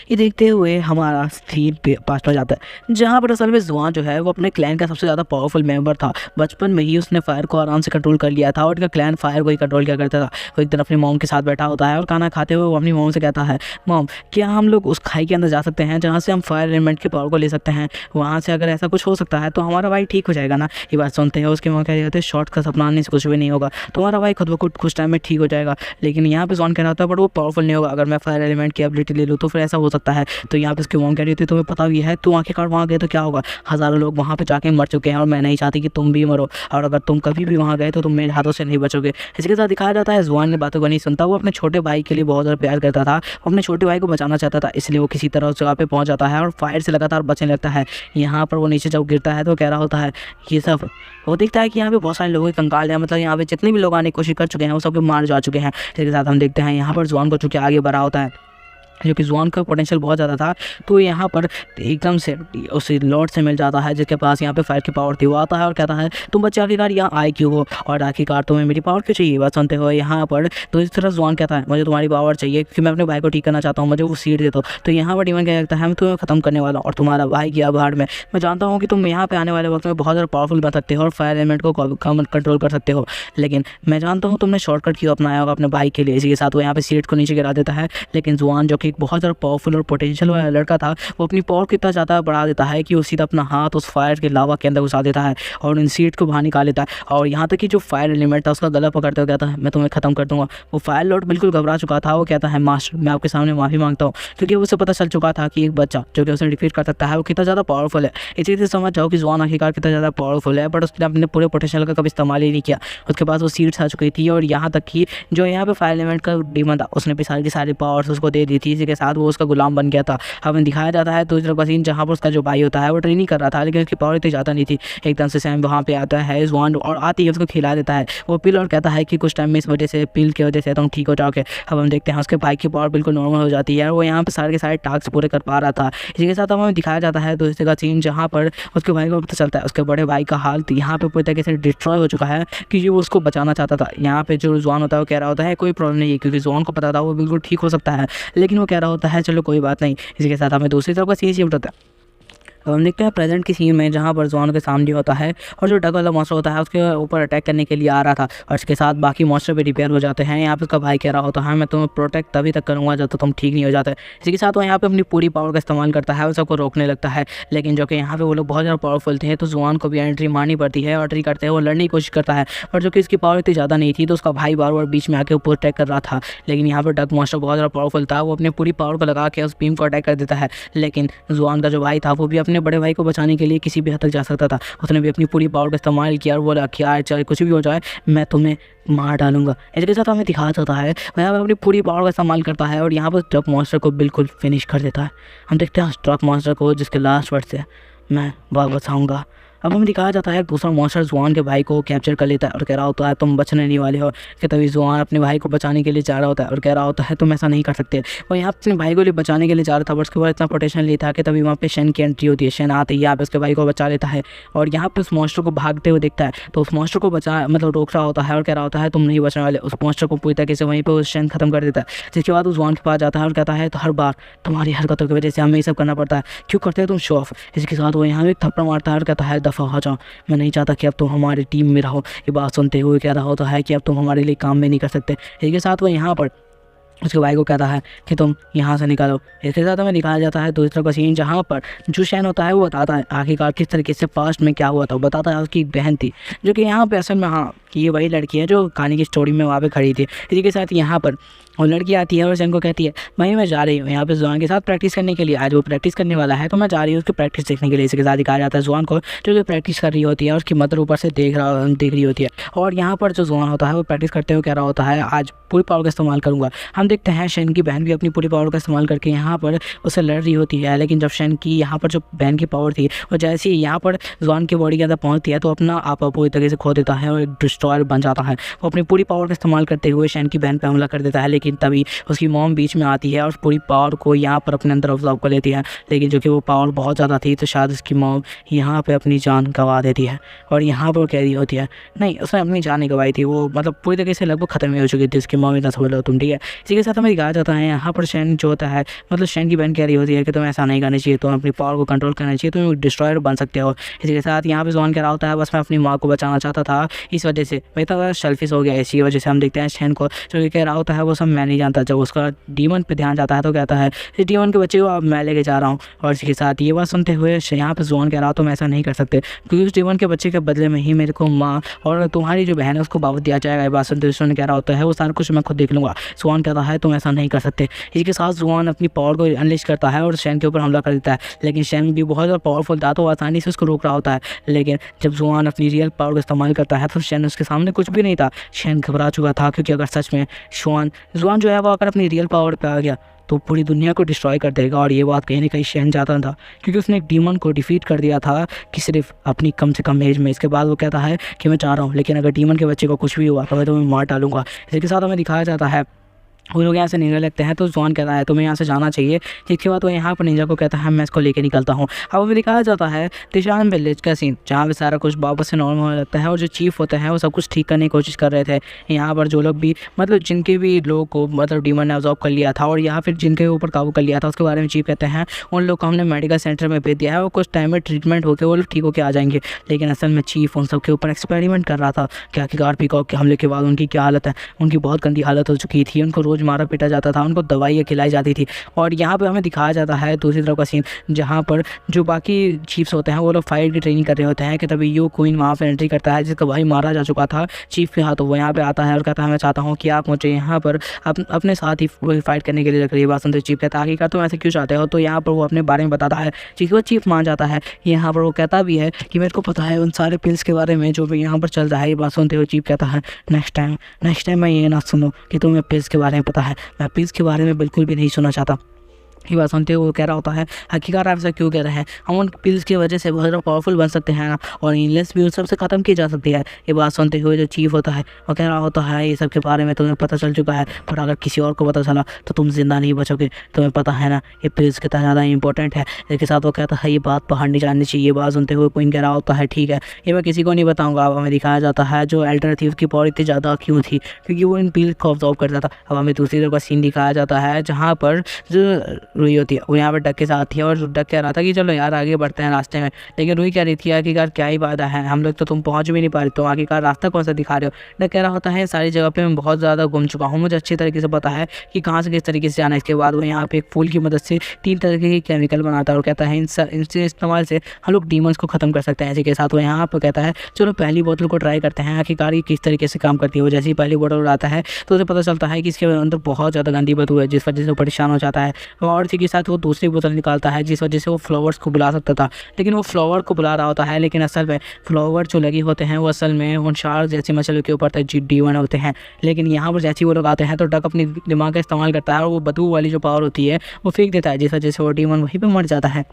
ये देखते हुए हमारा सीन पे पास पर जाता है जहाँ पर असल में जुआन जो है वो अपने क्लैन का सबसे ज़्यादा पावरफुल मेंबर था। बचपन में ही उसने फायर को आराम से कंट्रोल कर लिया था और उनका क्लैन फायर को ही कंट्रोल किया करता था। वो एक दिन अपनी मॉम के साथ बैठा होता है और खाना खाते हुए वो अपनी मॉम से कहता है मॉम क्या हम लोग उस खाई के अंदर जा सकते हैं जहाँ से हम फायर एलिमेंट की पावर को ले सकते हैं, वहाँ से अगर ऐसा कुछ हो सकता है तो हमारा भाई ठीक हो जाएगा ना। ये बात सुनते हैं उसकी मॉम कह रही होती है शॉर्ट का अपनाने से कुछ भी नहीं होगा, तुम्हारा भाई खुद ब खुद कुछ टाइम में ठीक हो जाएगा। लेकिन यहाँ पे जुआन कह रहा होता है बट वो पावरफुल नहीं होगा, अगर मैं फायर एलिमेंट की एबिलिटी ले लूँ तो फिर ऐसा हो सकता है। तो यहाँ पे उसकी मॉम कह रही थी तुम्हें पता भी है तू आखिरकार वहाँ गए तो क्या होगा, हज़ारों लोग वहाँ पे जाके मर चुके हैं और मैं नहीं चाहती कि तुम भी मरो, और अगर तुम कभी भी वहाँ गए तो तुम मेरे हाथों से नहीं बचोगे। इसके साथ दिखाया जाता है जुआन ने बातों को नहीं सुनता, वो अपने छोटे भाई के लिए बहुत ज़्यादा प्यार करता था, वो अपने छोटे भाई को बचाना चाहता था, इसलिए वो किसी तरह उस जगह पे पहुँच जाता है और फायर से लगातार बचने लगता है। यहाँ पर वो नीचे जब गिरता है तो कह रहा होता है ये सब वो देखता है कि यहाँ पे बहुत सारे लोगों के कंकाल हैं, मतलब यहाँ पे जितने भी लोग आने की कोशिश कर चुके हैं वो सबके मार जा चुके हैं। इसके साथ हम देखते हैं यहाँ पर जुआन को चूँकि आगे बढ़ा होता है जो कि जुआन का पोटेंशियल बहुत ज़्यादा था, तो यहाँ पर एकदम से उसे लॉर्ड से मिल जाता है जिसके पास यहाँ पे फायर की पावर थी। वो आता है और कहता है तुम बच्चे आखिरकार यहाँ आए क्यों हो और आखिरकार तुम्हें मेरी पावर क्यों चाहिए। बात सुनते हो यहाँ पर तो इस तरह जुआन कहता है मुझे तुम्हारी पावर चाहिए क्योंकि मैं अपने भाई को ठीक करना चाहता हूँ, मुझे वो सीट दे दो। तो यहाँ पर डीमन क्या लगता है मैं तुम्हें ख़त्म करने वाला हूँ और तुम्हारा भाई की आभार में मैं जानता हूँ कि तुम यहाँ पर आने वाले वक्त में बहुत ज़्यादा पावरफुल बन सकते हो और फायर एलिमेंट को कंट्रोल कर सकते हो, लेकिन मैं जानता हूँ तुमने शॉर्टकट क्यों अपनाया होगा अपने भाई के लिए। इसी के साथ वो यहाँ पे सीट को नीचे गिरा देता है। लेकिन जुआन जो कि बहुत ज़्यादा पावरफुल और पोटेंशियल वाला लड़का था वो अपनी पावर को इतना ज़्यादा बढ़ा देता है कि वो सीधा अपना हाथ उस फायर के लावा के अंदर घुसा देता है और उन सीट को बाहर निकाल लेता है। और यहाँ तक कि जो फायर एलिमेंट था उसका गला पकड़ते हुए कहता है मैं तुम्हें ख़त्म कर दूंगा। वो फायर लॉर्ड बिल्कुल घबरा चुका था। वो कहता है मास्टर मैं आपके सामने माफ़ी मांगता हूँ, क्योंकि उसे पता चल चुका था कि एक बच्चा जो कि उसे डिफीट कर सकता है वो कितना ज़्यादा पावरफुल है। इसी से समझ जाओ कि जुआन आखिरकार कितना ज़्यादा पावरफुल है, बट उसने अपने पूरे पोटेंशियल का कभी इस्तेमाल ही नहीं किया। उसके पास वो सीट्स आ चुकी थी और यहाँ तक कि जो यहाँ पे फायर एलिमेंट का डीमन था उसने भी सारी की सारी पावर्स उसको दे दी थी। इसी के साथ वो उसका गुलाम बन गया था। हमें दिखाया जाता है दूसरा का सीन जहाँ पर उसका जो भाई होता है वो ट्रेनिंग कर रहा था, लेकिन उसकी पावर इतनी ज़्यादा नहीं थी। एकदम से सैम वहाँ पे आता है जुआन और आती है उसको खिला देता है वो पिल और कहता है कि कुछ टाइम में इस वजह से पिल की वजह से तुम ठीक हो जाओगे। अब हम देखते हैं उसके भाई की पावर बिल्कुल नॉर्मल हो जाती है और वो यहाँ पर सारे के सारे टास्क पूरे कर पा रहा था। इसी के साथ हमें दिखाया जाता है दूसरे का सीन जहाँ पर उसके भाई को पता चलता है उसके बड़े भाई का हाल यहाँ पे पूरी तरीके से डिस्ट्रॉय हो चुका है कि वो उसको बचाना चाहता था। यहाँ पे जो जुआन होता है वो कह रहा होता है कोई प्रॉब्लम नहीं है, क्योंकि जुआन को पता था वो बिल्कुल ठीक हो सकता है, लेकिन वो कह रहा होता है चलो कोई बात नहीं। इसी के साथ हमें दूसरी तरफ का सीन शिफ्ट होता है। अब हम देखते हैं प्रेजेंट की सीन में जहाँ पर जुआन के सामने होता है और जो डग वाला मॉन्स्टर होता है उसके ऊपर अटैक करने के लिए आ रहा था और इसके साथ बाकी मॉन्स्टर भी रिपेयर हो जाते हैं। यहाँ पे उसका भाई कह रहा होता है मैं तुम्हें प्रोटेक्ट तभी तक करूँगा जब तक तुम ठीक नहीं हो जाते। इसी के साथ वो यहाँ पे अपनी पूरी पावर का इस्तेमाल करता है और सबको रोकने लगता है, लेकिन जो कि यहाँ पे वो लोग बहुत ज़्यादा पावरफुल थे तो जुआन को भी एंट्री मारनी पड़ती है और एंट्री करते हैं वो लड़ने की कोशिश करता है, और जो कि इसकी पावर इतनी ज़्यादा नहीं थी तो उसका भाई बार बार बीच में आके ऊपर अटैक कर रहा था। लेकिन यहाँ पर डग मॉन्स्टर बहुत ज़्यादा पावरफुल था, वो अपनी पूरी पावर को लगा के उस बीम को अटैक कर देता है। लेकिन जुआन का जो भाई था वो भी अपने बड़े भाई को बचाने के लिए किसी भी हद तक जा सकता था। उसने भी अपनी पूरी पावर का इस्तेमाल किया और बोला कि यार चाहे कुछ भी हो जाए मैं तुम्हें मार डालूंगा। इसके साथ हमें दिखाया जाता है वह अपनी पूरी पावर का इस्तेमाल करता है और यहाँ पर ट्रक मॉन्स्टर को बिल्कुल फिनिश कर देता है। हम देखते हैं ट्रक मॉन्स्टर को जिसके लास्ट वर्ड से मैं वापस आऊँगा। अब हमें दिखाया जाता है दूसरा मॉन्स्टर जुआन के भाई को कैप्चर कर लेता है और कह रहा होता है तुम बचने नहीं वाले हो। कि तभी जुआन अपने भाई को बचाने के लिए जा रहा होता है और कह रहा होता है तुम ऐसा नहीं कर सकते। वो यहाँ अपने भाई को लिए बचाने के लिए जा रहा था, बट उसके बाद इतना पोटेंशियल नहीं था कि तभी वहाँ पे शेन की एंट्री होती है। शेन आते ही यहाँ पे उसके भाई को बचा लेता है और यहाँ पे उस मॉन्स्टर को भागते हुए देखता है तो उस मॉन्स्टर को मतलब रोक रहा होता है और कह रहा होता है तुम नहीं बचने वाले। उस मॉन्स्टर को पूरी तरीके से वहीं पर शेन खत्म कर देता है। जिसके बाद उस जुआन के पास जाता है और कहता है तो हर बार तुम्हारी हरकतों की वजह से हमें ये सब करना पड़ता है, क्यों करते हो तुम शो ऑफ। इसके साथ वो यहाँ एक थप्पड़ मारता है और कहता है दफ़ा हो जाओ, मैं नहीं चाहता कि अब तुम हमारी टीम में रहो। ये बात सुनते हुए कह रहा होता है कि अब तुम हमारे लिए काम में नहीं कर सकते। इसके साथ वो यहाँ पर उसके भाई को कहता है कि तुम यहाँ से निकालो। इसके साथ हमें दिखाया जाता है दूसरा का सीन जहाँ पर जो शैन होता है वो बताता है आखिरकार किस तरीके से पास्ट में क्या हुआ था। वो बताता है उसकी बहन थी जो कि यहाँ पे असल में हाँ कि ये वही लड़की है जो कहानी की स्टोरी में वहाँ पे खड़ी थी। इसी के साथ यहाँ पर वो लड़की आती है और शन को कहती है भाई मैं जा रही हूँ यहाँ पे जुआन के साथ प्रैक्टिस करने के लिए, आज वो प्रैक्टिस करने वाला है तो मैं जा रही हूँ उसकी प्रैक्टिस देखने के लिए। इसके साथ दिखाया जाता है जुआन को जो प्रैक्टिस कर रही होती है, उसकी मदर ऊपर से देख रही होती है। और यहाँ पर जो जुआन होता है वो प्रैक्टिस करते हुए कह रहा होता है आज पूरी पावर का इस्तेमाल करूँगा। हम देखते हैं शन की बहन भी अपनी पूरी पावर का इस्तेमाल करके यहाँ पर उससे लड़ रही होती है, लेकिन जब शन की यहाँ पर जो बहन की पावर थी वो जैसे ही यहाँ पर जुआन की बॉडी के अंदर पहुँचती है तो अपना आप पूरी तरीके से खो देता है और एक डिस्ट्रॉयर बन जाता है। वो अपनी पूरी पावर का इस्तेमाल करते हुए शन की बहन पर हमला कर देता है, लेकिन तभी उसकी मॉम बीच में आती है और पूरी पावर को यहाँ पर अपने अंदर ऑब्जर्व कर लेती है। लेकिन जो कि वो पावर बहुत ज़्यादा थी तो शायद उसकी मॉम यहाँ पे अपनी जान गंवा देती है। और यहाँ पर कह रही होती है नहीं उसने अपनी जान नहीं गंवाई थी, वो मतलब पूरी तरीके से लगभग ख़त्म ही हो चुकी थी उसकी मॉम, इतना समझ लो तुम, ठीक है। इसी के साथ हमें दिखाया जाता है यहाँ पर शन जो होता है मतलब शन की बहन कह रही होती है कि तुम्हें ऐसा नहीं करना चाहिए, तुम्हें अपनी पावर को कंट्रोल करना चाहिए, तुम डिस्ट्रॉयर बन सकते हो। इसी के साथ यहाँ पे जुआन कह रहा होता है बस मैं अपनी माँ को बचाना चाहता था, इस वजह से मैं तो सेल्फिश हो गया। इसी वजह से हम देखते हैं शन को जो कि कह रहा होता है वो सब मैं नहीं जानता। जब उसका डीमन पे ध्यान जाता है तो कहता है इस डीमन के बच्चे को अब मैं लेके जा रहा हूँ। और इसके साथ ये बात सुनते हुए यहाँ पे जुआन कह रहा तुम ऐसा नहीं कर सकते, क्योंकि उस डीमन के बच्चे के बदले में ही मेरे को माँ और तुम्हारी जो बहन है उसको वापस दिया जाएगा। ये बात सुनते हुए कह रहा होता है वो सारा कुछ मैं खुद देख लूँगा। जुआन कहता है तुम ऐसा नहीं कर सकते। इसके साथ जुआन अपनी पावर को अनलिश करता है और शैन के ऊपर हमला कर देता है, लेकिन शैन भी बहुत ज़्यादा पावरफुल था तो आसानी से उसको रोक रहा होता है। लेकिन जब जुआन अपनी रियल पावर का इस्तेमाल करता है तो शैन उसके सामने कुछ भी नहीं था। शैन घबरा चुका था, क्योंकि अगर सच में जुआन जो है वो अगर अपनी रियल पावर पे आ गया तो पूरी दुनिया को डिस्ट्रॉय कर देगा। और ये बात कहीं ना कहीं शैन चाहता था, क्योंकि उसने एक डीमन को डिफीट कर दिया था कि सिर्फ अपनी कम से कम एज में। इसके बाद वो कहता है कि मैं चाह रहा हूँ, लेकिन अगर डीमन के बच्चे को कुछ भी हुआ तो मैं तुम्हें मार डालूंगा। इसके साथ हमें दिखाया जाता है वो लोग यहाँ से निकलने लगते हैं तो जुआन कहता है तुम्हें यहाँ से जाना चाहिए। जिसके बाद वो यहाँ पर निंजा को कहता है मैं इसको लेके निकलता हूँ। अब हमें दिखाया जाता है तिशान विलेज का सीन, जहाँ पे सारा कुछ वापस से नॉर्मल होने लगता है और जो चीफ होते हैं वो सब कुछ ठीक करने की कोशिश कर रहे थे। यहाँ पर जो लोग भी मतलब जिनके भी लोगों को मतलब डीमन ने ऑब्जॉर्व कर लिया था और यहाँ फिर जिनके ऊपर काबू कर लिया था उसके बारे में चीफ कहते हैं उन लोग को हमने मेडिकल सेंटर में भेज दिया है और कुछ टाइम में ट्रीटमेंट होकर वो लोग ठीक होकर आ जाएंगे। लेकिन असल में चीफ उन सबके ऊपर एक्सपेरिमेंट कर रहा था कि आखिरकार पीकॉक के हमले के बाद उनकी क्या हालत है। उनकी बहुत गंदी हालत हो चुकी थी, उनको रोज़ मारा पीटा जाता था, उनको दवाइयाँ खिलाई जाती थी। और यहाँ पे हमें दिखाया जाता है दूसरी तरफ का सीन, जहाँ पर जो बाकी चीफ्स होते हैं वो लोग फाइट की ट्रेनिंग कर रहे होते हैं कि तभी यू क्वीन वहाँ पे एंट्री करता है जिसका भाई मारा जा चुका था चीफ के हाथों। वो यहाँ पे आता है और कहता है मैं चाहता हूँ कि आप मुझे यहाँ पर अपने साथ ही फाइट करने के लिए रख रही है। बात सुनते चीफ कहता है आखिरकार तुम ऐसे क्यों चाहते हो। तो यहाँ पर वो अपने बारे में बताता है, वो चीफ मान जाता है। यहाँ पर वो कहता भी है कि मेरे को पता है उन सारे पिल्स के बारे में जो भी यहाँ पर चल रहा है। ये बात सुनते हुए चीफ कहता है नेक्स्ट टाइम मैं ये ना सुनूँ कि तुम्हें पिल्स के बारे में पता है, मैं पिल्स के बारे में बिल्कुल भी नहीं सुनना चाहता। ये बात सुनते हुए वो कह रहा होता है हकीकत आप ऐसा क्यों कह रहे हैं, हम उन पिल्स की वजह से बहुत ज़्यादा पावरफुल बन सकते हैं और इनलेस भी उन सबसे ख़त्म की जा सकती है। ये बात सुनते हुए जो चीफ होता है वो कह रहा होता है ये सब के बारे में तुम्हें पता चल चुका है, पर अगर किसी और को पता चला तो तुम जिंदा नहीं बचोगे। तुम्हें पता है ना ये पिल्स कितना ज़्यादा इंपॉर्टेंट है। इसके साथ वो कहता है ये बात बाहर नहीं जाननी चाहिए। ये बात सुनते हुए क्वीन कह रहा होता है ठीक है ये मैं किसी को नहीं बताऊँगा। अब हमें दिखाया जाता है जो एल्डर थी उसकी पावर इतनी ज़्यादा क्यों थी, क्योंकि वो इन पिल्स को ऑब्जॉर्व करता था। अब हमें दूसरी तरफ का सीन दिखाया जाता है जहाँ पर जो रुई होती है वो यहाँ डक के साथ थी और डक कह रहा था कि चलो यार आगे बढ़ते हैं रास्ते में। लेकिन रुई कह रही थी आखिरकार क्या ही बात है, हम लोग तो तुम पहुंच भी नहीं पा रहे, तो आखिरकार रास्ता कौन सा दिखा रहे हो। डक कह रहा होता है सारी जगह पे मैं बहुत ज़्यादा घूम चुका हूँ, मुझे अच्छी तरीके से पता है कि कहाँ से किस तरीके से जाना है। इसके बाद वो यहाँ पे एक फूल की मदद से 3 तरह के केमिकल बनाता है और कहता है इनसे इस्तेमाल से हम लोग डीमंस को ख़त्म कर सकते हैं। इसी के साथ वो यहाँ पर कहता है चलो पहली बोतल को ट्राई करते हैं आखिरकार ये किस तरीके से काम करती है। वो जैसे ही पहली बोतल उड़ाता है तो उसे पता चलता है कि इसके अंदर बहुत ज़्यादा गंदी बदबू है, जिस वजह से वो परेशान हो जाता है। और इसी के साथ वो दूसरी बोतल निकालता है जिस वजह से वो फ्लावर्स को बुला सकता था। लेकिन वो फ्लावर को बुला रहा होता है, लेकिन असल में फ्लावर जो लगे होते हैं वो असल में उन शार्क जैसी मछलियों के ऊपर D1 होते हैं। लेकिन यहाँ पर जैसे ही वो लोग आते हैं तो डक अपनी दिमाग का इस्तेमाल करता है और वो बदबू वाली जो पावर होती है वो फेंक देता है, जिस वजह से वो D1 वहीं पर मर जाता है।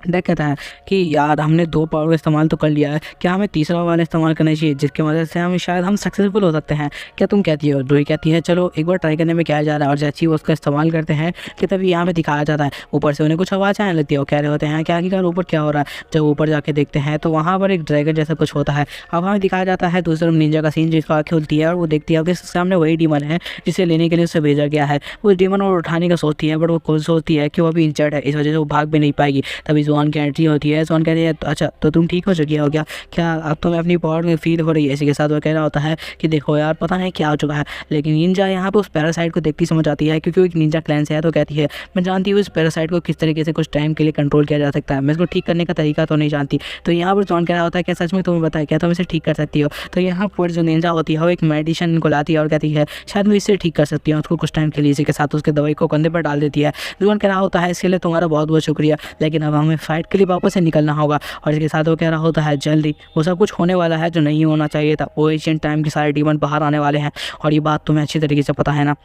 डक कहता है कि यार हमने 2 पावर का इस्तेमाल तो कर लिया है, क्या हमें तीसरा वाला इस्तेमाल करना चाहिए जिसकी वजह से हम शायद सक्सेसफुल हो सकते हैं, क्या तुम कहती हो। रूही कहती है चलो एक बार ट्राई करने में क्या जा रहा है। और जैसे ही वो उसका इस्तेमाल करते हैं कि तभी यहाँ पे दिखाया जाता है ऊपर से उन्हें कुछ आवाज़ आने लगती है। वो कह रहे होते हैं क्या आखिरकार ऊपर क्या हो रहा है। जब ऊपर जाके देखते हैं तो वहाँ पर एक ड्रैगन जैसा कुछ होता है। अब हमें दिखाया जाता है दूसरे निंजा का सीन जिसको आँखें खुलती है और वो देखती है कि सामने वही डीमन है जिसे लेने के लिए उसे भेजा गया है। वो डीमन और उठाने का सोचती है बट वो खुद सोचती है कि वो अभी इंजर्ड है, इस वजह से वो भाग भी नहीं पाएगी। तभी जुआन की एंट्री होती है। जुआन कह रही है अच्छा तो तुम ठीक हो चुकी हो क्या अब तुम्हें अपनी पावर में फील हो रही है। इसी के साथ वो कह रहा होता है कि देखो यार पता नहीं क्या हो चुका है, लेकिन निंजा यहाँ पे उस पैरासाइट को देखती समझ आती है, क्योंकि वो एक निंजा क्लैन से है। तो कहती है मैं जानती हूँ इस पैरासाइट को किस तरीके से कुछ टाइम के लिए कंट्रोल किया जा सकता है, मैं इसको ठीक करने का तरीका तो नहीं जानती। तो यहाँ पर जॉन कह रहा होता है क्या सच में तुम्हें बताया क्या तुम इसे ठीक कर सकती हो। तो यहाँ पर जो निंजा होती है वो एक मेडिसिन को लाती है और कहती है शायद मैं इससे ठीक कर सकती हूँ उसको कुछ टाइम के लिए। इसी के साथ उसके दवाई को कंधे पर डाल देती है। जॉन कह रहा होता है इसके लिए तुम्हारा बहुत बहुत शुक्रिया, लेकिन अब हमें फाइट के लिए वापस से निकलना होगा। और इसके साथ वो कह रहा होता है जल्दी वो सब कुछ होने वाला है जो नहीं होना चाहिए था। वो एशियंट टाइम के सारे डीमन बाहर आने वाले हैं और ये बात तुम्हें अच्छी तरीके से पता है ना।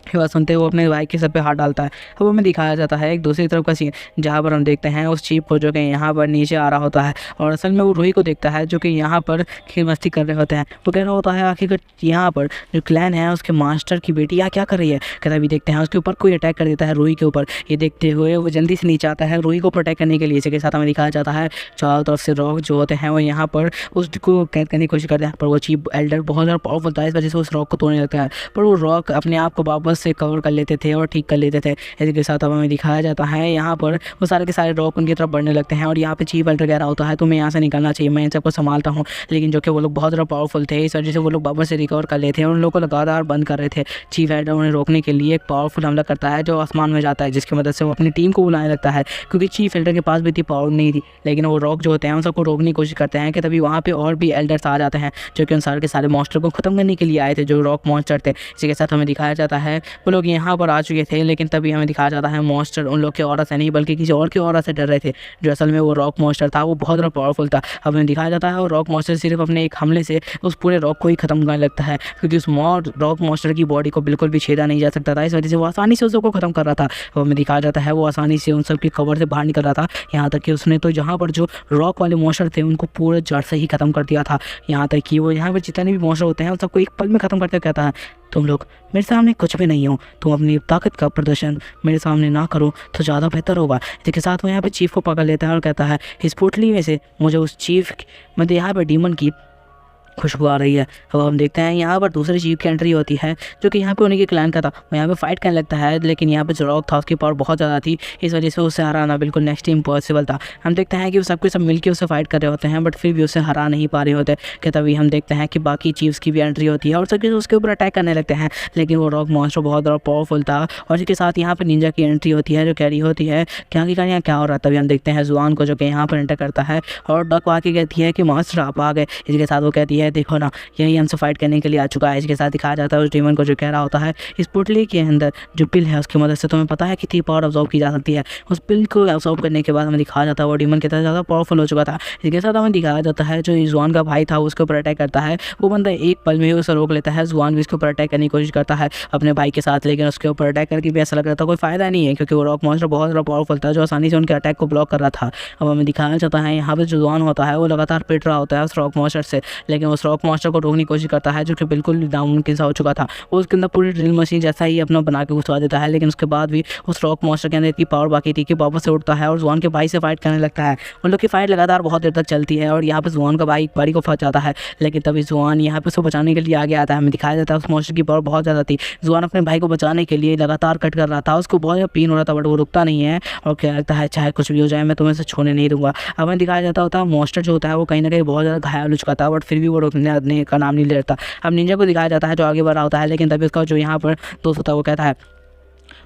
ये बात सुनते वो अपने भाई के सर पे हाथ डालता है। अब हमें दिखाया जाता है एक दूसरी तरफ का सीन जहाँ पर हम देखते हैं उस चीफ को जो कि यहाँ पर नीचे आ रहा होता है और असल में वो रूही को देखता है जो कि यहाँ पर खेल मस्ती कर रहे होते हैं। वो कह रहा होता है आखिर यहाँ पर जो क्लैन है उसके मास्टर की बेटी यहाँ क्या कर रही है। कहता भी देखते हैं उसके ऊपर कोई अटैक कर देता है रूही के ऊपर। ये देखते हुए वो जल्दी से नीचे आता है रूही को प्रोटेक्ट करने के लिए। इसी के साथ हमें दिखाया जाता है चारों तरफ से रॉक जो होते हैं वो यहाँ पर उसको कैद करने की कोशिश करते हैं, पर वो चीफ एल्डर बहुत ज़्यादा पावरफुल था, इस वजह से उस रॉक को तोड़ने लगता है। पर वो रॉक अपने आप को वापस से कवर कर लेते थे और ठीक कर लेते थे। इसी के साथ अब हमें दिखाया जाता है यहाँ पर वो सारे के सारे रॉक उनकी तरफ बढ़ने लगते हैं और यहाँ पे चीफ एल्डर कह रहा होता है तुम्हें यहाँ से निकलना चाहिए, मैं इन सबको संभालता हूँ। लेकिन जो कि वो लोग बहुत ज़्यादा पावरफुल थे, इस वजह से वो लोग वापस से रिकवर कर लेते हैं और उन लोगों को लगातार बंद कर रहे थे। चीफ एल्डर उन्हें रोकने के लिए एक पावरफुल हमला करता है जो आसमान में जाता है, जिसकी मदद से वो अपनी टीम को बुलाने लगता है, क्योंकि चीफ एल्डर के पास भी इतनी पावर नहीं थी। लेकिन वो रॉक जो होते हैं उन सबको रोकने की कोशिश करते हैं कि तभी वहाँ पे और भी एल्डर्स आ जाते हैं जो कि उन सारे के सारे मॉन्स्टर को ख़त्म करने के लिए आए थे, जो रॉक मॉन्स्टर थे। इसी के साथ हमें दिखाया जाता है वो लोग यहाँ पर आ चुके थे, लेकिन तभी हमें दिखाया जाता है मॉन्स्टर उन लोग के ऑरा से नहीं बल्कि किसी और के ऑरा से डर रहे थे, जो असल में वो रॉक मॉन्स्टर था। वो बहुत ज़्यादा पावरफुल था। अब हमें दिखाया जाता है वो रॉक मॉन्स्टर सिर्फ अपने एक हमले से उस पूरे रॉक को ही खत्म करने लगता है, क्योंकि उस रॉक मॉन्स्टर की बॉडी को बिल्कुल भी छेड़ा नहीं जा सकता था। इस वजह से वो आसानी से उस सबको खत्म कर रहा था। अब हमें दिखाया जाता है वो आसानी से उन सब की कवर से बाहर निकल रहा था, यहाँ तक कि उसने तो जहाँ पर जो रॉक वाले मॉन्स्टर थे उनको पूरे जड़ से ही खत्म कर दिया था। यहाँ तक कि वो यहाँ पर जितने भी मॉन्स्टर होते हैं उन सबको एक पल में खत्म करते कहता है तुम लोग मेरे सामने कुछ भी नहीं हो, तुम अपनी ताकत का प्रदर्शन मेरे सामने ना करो तो ज़्यादा बेहतर होगा। इसके साथ वो यहाँ पे चीफ को पकड़ लेता है और कहता है इस पोटली में से मुझे उस चीफ मतलब यहाँ पर डीमन की खुशबू आ रही है। अब हम देखते हैं यहाँ पर दूसरे चीफ की एंट्री होती है जो कि यहाँ पे उन्हीं के क्लैन का था। वो यहाँ पे फाइट करने लगता है, लेकिन यहाँ पे जो रॉक था उसकी पावर बहुत ज़्यादा थी, इस वजह से उसे हराना बिल्कुल नेक्स्ट इम्पॉसिबल था। हम देखते हैं कि वो सब मिलकर उसे फाइट कर रहे होते हैं, बट फिर भी उसे हरा नहीं पा रहे होते। कि तभी हम देखते हैं कि बाकी चीफ्स की भी एंट्री होती है और सब उसके ऊपर अटैक करने लगते हैं, लेकिन वो रॉक मॉन्स्टर बहुत ज़्यादा पावरफुल था। और इसके साथ यहाँ पर निंजा की एंट्री होती है जो कह रही होती है क्या की यहाँ क्या हो रहा है। तभी हम देखते हैं जुआन को जो कि यहाँ पर एंटर करता है और डक वाकई कहती है कि मास्टर आप आ गए। इसके साथ वो कहती है देखो ना यही हमसे फाइट करने के लिए आ चुका है। इसके साथ दिखाया जाता है उस डीमन को जो कह रहा होता है इस पोटली के अंदर जो पिल है उसकी मदद से तुम्हें पता है कितनी पावर ऑब्जॉर्व की जा सकती है। उस पिल को ऑब्जॉर्व करने के बाद हमें दिखाया जाता है वो डीमन कितना ज़्यादा पावरफुल हो चुका था। इसके साथ हमें दिखाया जाता है जो जुआन का भाई था उसके ऊपर अटैक करता है। वो बंदा एक पल में ही उसे रोक लेता है। जुआन भी उसके ऊपर अटैक करने की कोशिश करता है अपने भाई के साथ, लेकिन उसके ऊपर अटैक करके भी ऐसा लग रहा था कोई फायदा नहीं है, क्योंकि वो रॉक मॉन्स्टर बहुत ज़्यादा पावरफुल था जो आसानी से उनके अटैक को ब्लॉक कर रहा था। अब हमें दिखाया जाता है यहाँ पर जो जुआन होता है वो लगातार पिट रहा होता है उस रॉक मॉन्स्टर से, लेकिन उस रॉक मॉन्स्टर को रोकने की कोशिश करता है जो कि बिल्कुल नामुमकिन सा हो चुका था। वो उसके अंदर पूरी ड्रिल मशीन जैसा ही अपना बना के घुसवा देता है, लेकिन उसके बाद भी उस रॉक मॉन्स्टर के अंदर इतनी पावर बाकी थी कि वापस से उठता है और जुआन के भाई से फाइट करने लगता है। उन लोग की फाइट लगातार बहुत देर तक चलती है और यहाँ पे जुआन का भाई बारी को फंस जाता है, लेकिन तभी जुआन यहाँ पे उसको बचाने के लिए आगे आता है। हमें दिखाया जाता है उस मॉन्स्टर की पावर बहुत ज़्यादा थी। जुआन अपने भाई को बचाने के लिए लगातार कट कर रहा था, उसको बहुत ज़्यादा पेन हो रहा था, बट वो रुकता नहीं है और क्या लगता है चाहे कुछ भी हो जाए मैं तुम्हें से छोड़ने नहीं दूंगा। अब हमें दिखाया जाता होता है मॉन्स्टर जो होता है वो कहीं ना कहीं बहुत ज़्यादा घायल हो चुका था, बट फिर भी वो रोकने का नाम नहीं लेता। अब निंजा को दिखाया जाता है जो आगे बढ़ रहा होता है, लेकिन तभी उसका जो यहाँ पर दोस्त होता है वो कहता है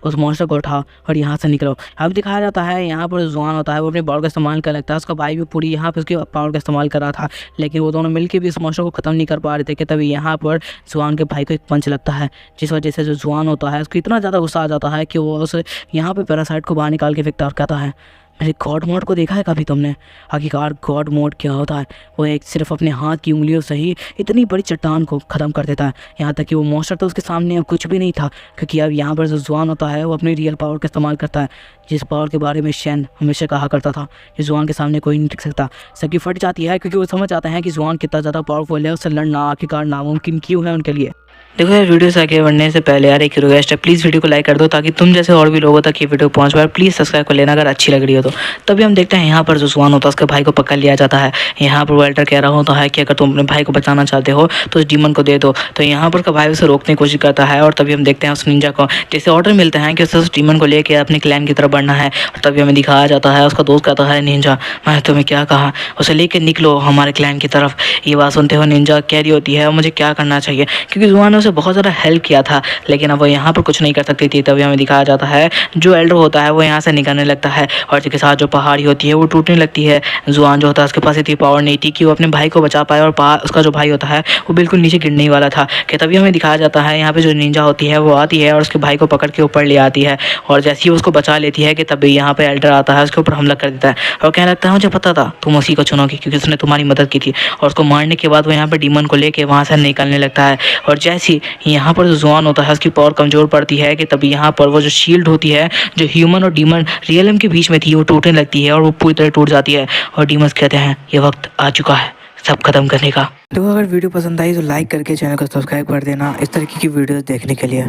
उस मॉन्स्टर को उठाओ और यहाँ से निकलो। अब दिखाया जाता है यहाँ पर जुआन होता है वो अपनी पावर का इस्तेमाल कर लगता है। उसका भाई भी पूरी यहाँ पर उसकी पावर का इस्तेमाल कर रहा था, लेकिन वो दोनों मिलकर भी इस मॉन्स्टर को ख़त्म नहीं कर पा रहे थे। कि तभी यहाँ पर जुआन के भाई को एक पंच लगता है, जिस वजह से जो जुआन होता है उसको इतना ज़्यादा गुस्सा आ जाता है कि वो उस यहाँ पर पैरासाइट को बाहर निकाल के फेंकता और कहता है मेरे गॉड मोड को देखा है कभी तुमने? आखिरकार गॉड मोड क्या होता है? वो एक सिर्फ अपने हाथ की उंगलियों से ही इतनी बड़ी चट्टान को ख़त्म कर देता है। यहाँ तक कि वो मॉन्स्टर तो उसके सामने अब कुछ भी नहीं था, क्योंकि अब यहाँ पर जो जुआन होता है वो अपनी रियल पावर का इस्तेमाल करता है, जिस पावर के बारे में शैन हमेशा कहा करता था कि जुआन के सामने कोई नहीं टिक सकता। सबकी फट जाती है क्योंकि वो समझ आते हैं कि जुआन कितना ज़्यादा पावरफुल है, उससे लड़ना आखिरकार नामुमकिन क्यों है उनके लिए। देखो यार, वीडियो से आगे बढ़ने से पहले यार एक रिक्वेस्ट है, प्लीज़ वीडियो को लाइक कर दो ताकि तुम जैसे और भी लोगों तक ये वीडियो पहुंच पाए। प्लीज़ सब्सक्राइब कर लेना अगर अच्छी लग रही हो तो। तभी हम देखते हैं यहाँ पर जो जुआन होता है उसके भाई को पकड़ लिया जाता है। यहाँ पर वेल्टर कह रहा होता है कि अगर तुम अपने भाई को बचाना चाहते हो तो उस डीमन को दे दो। तो यहाँ पर का भाई उसे रोकने की कोशिश करता है और तभी हम देखते हैं उस निंजा को जैसे ऑर्डर मिलता है कि उसे उस डीमन को लेकर अपने क्लैन की तरफ बढ़ना है। और तभी हमें दिखाया जाता है उसका दोस्त कहता है, निंजा मैं तुम्हें क्या कहा, उसे लेकर निकलो हमारे क्लैन की तरफ। ये बात सुनते हो निंजा कह रही होती है मुझे क्या करना चाहिए, क्योंकि जुआन ने उसे बहुत ज़्यादा हेल्प किया था लेकिन अब वो यहाँ पर कुछ नहीं कर सकती थी। तभी हमें दिखाया जाता है जो एल्डर होता है वो यहाँ से निकलने लगता है और उसके साथ जो पहाड़ी होती है वो टूटने लगती है। जुआन जो होता है उसके पास इतनी पावर नहीं थी कि वो अपने भाई को बचा पाए और उसका जो भाई होता है वो बिल्कुल नीचे गिरने ही वाला था। कि तभी हमें दिखाया जाता है यहाँ पे जो निंजा होती है वो आती है और उसके भाई को पकड़ के ऊपर ले आती है और जैसे ही उसको बचा लेती है कि तभी यहाँ पे एल्डर आता है उसके ऊपर हमला कर देता है और कहने लगता है मुझे पता था तुम उसी को चुनोगी क्योंकि उसने तुम्हारी मदद की थी। और उसको मारने के बाद वो यहाँ पे डीमन को लेके वहाँ से निकलने लगता है और जैसे ही यहाँ पर जो जुआन होता है उसकी पावर कमज़ोर पड़ती है कि तभी यहाँ पर वो जो शील्ड होती है जो ह्यूमन और डीमन रियलम के बीच में थी वो टूटने लगती है और वो पूरी तरह टूट जाती है और डीमंस कहते हैं ये वक्त आ चुका है सब खत्म करने का। तो अगर वीडियो पसंद आई तो लाइक करके चैनल को सब्सक्राइब कर देना इस तरीके की वीडियोस देखने के लिए।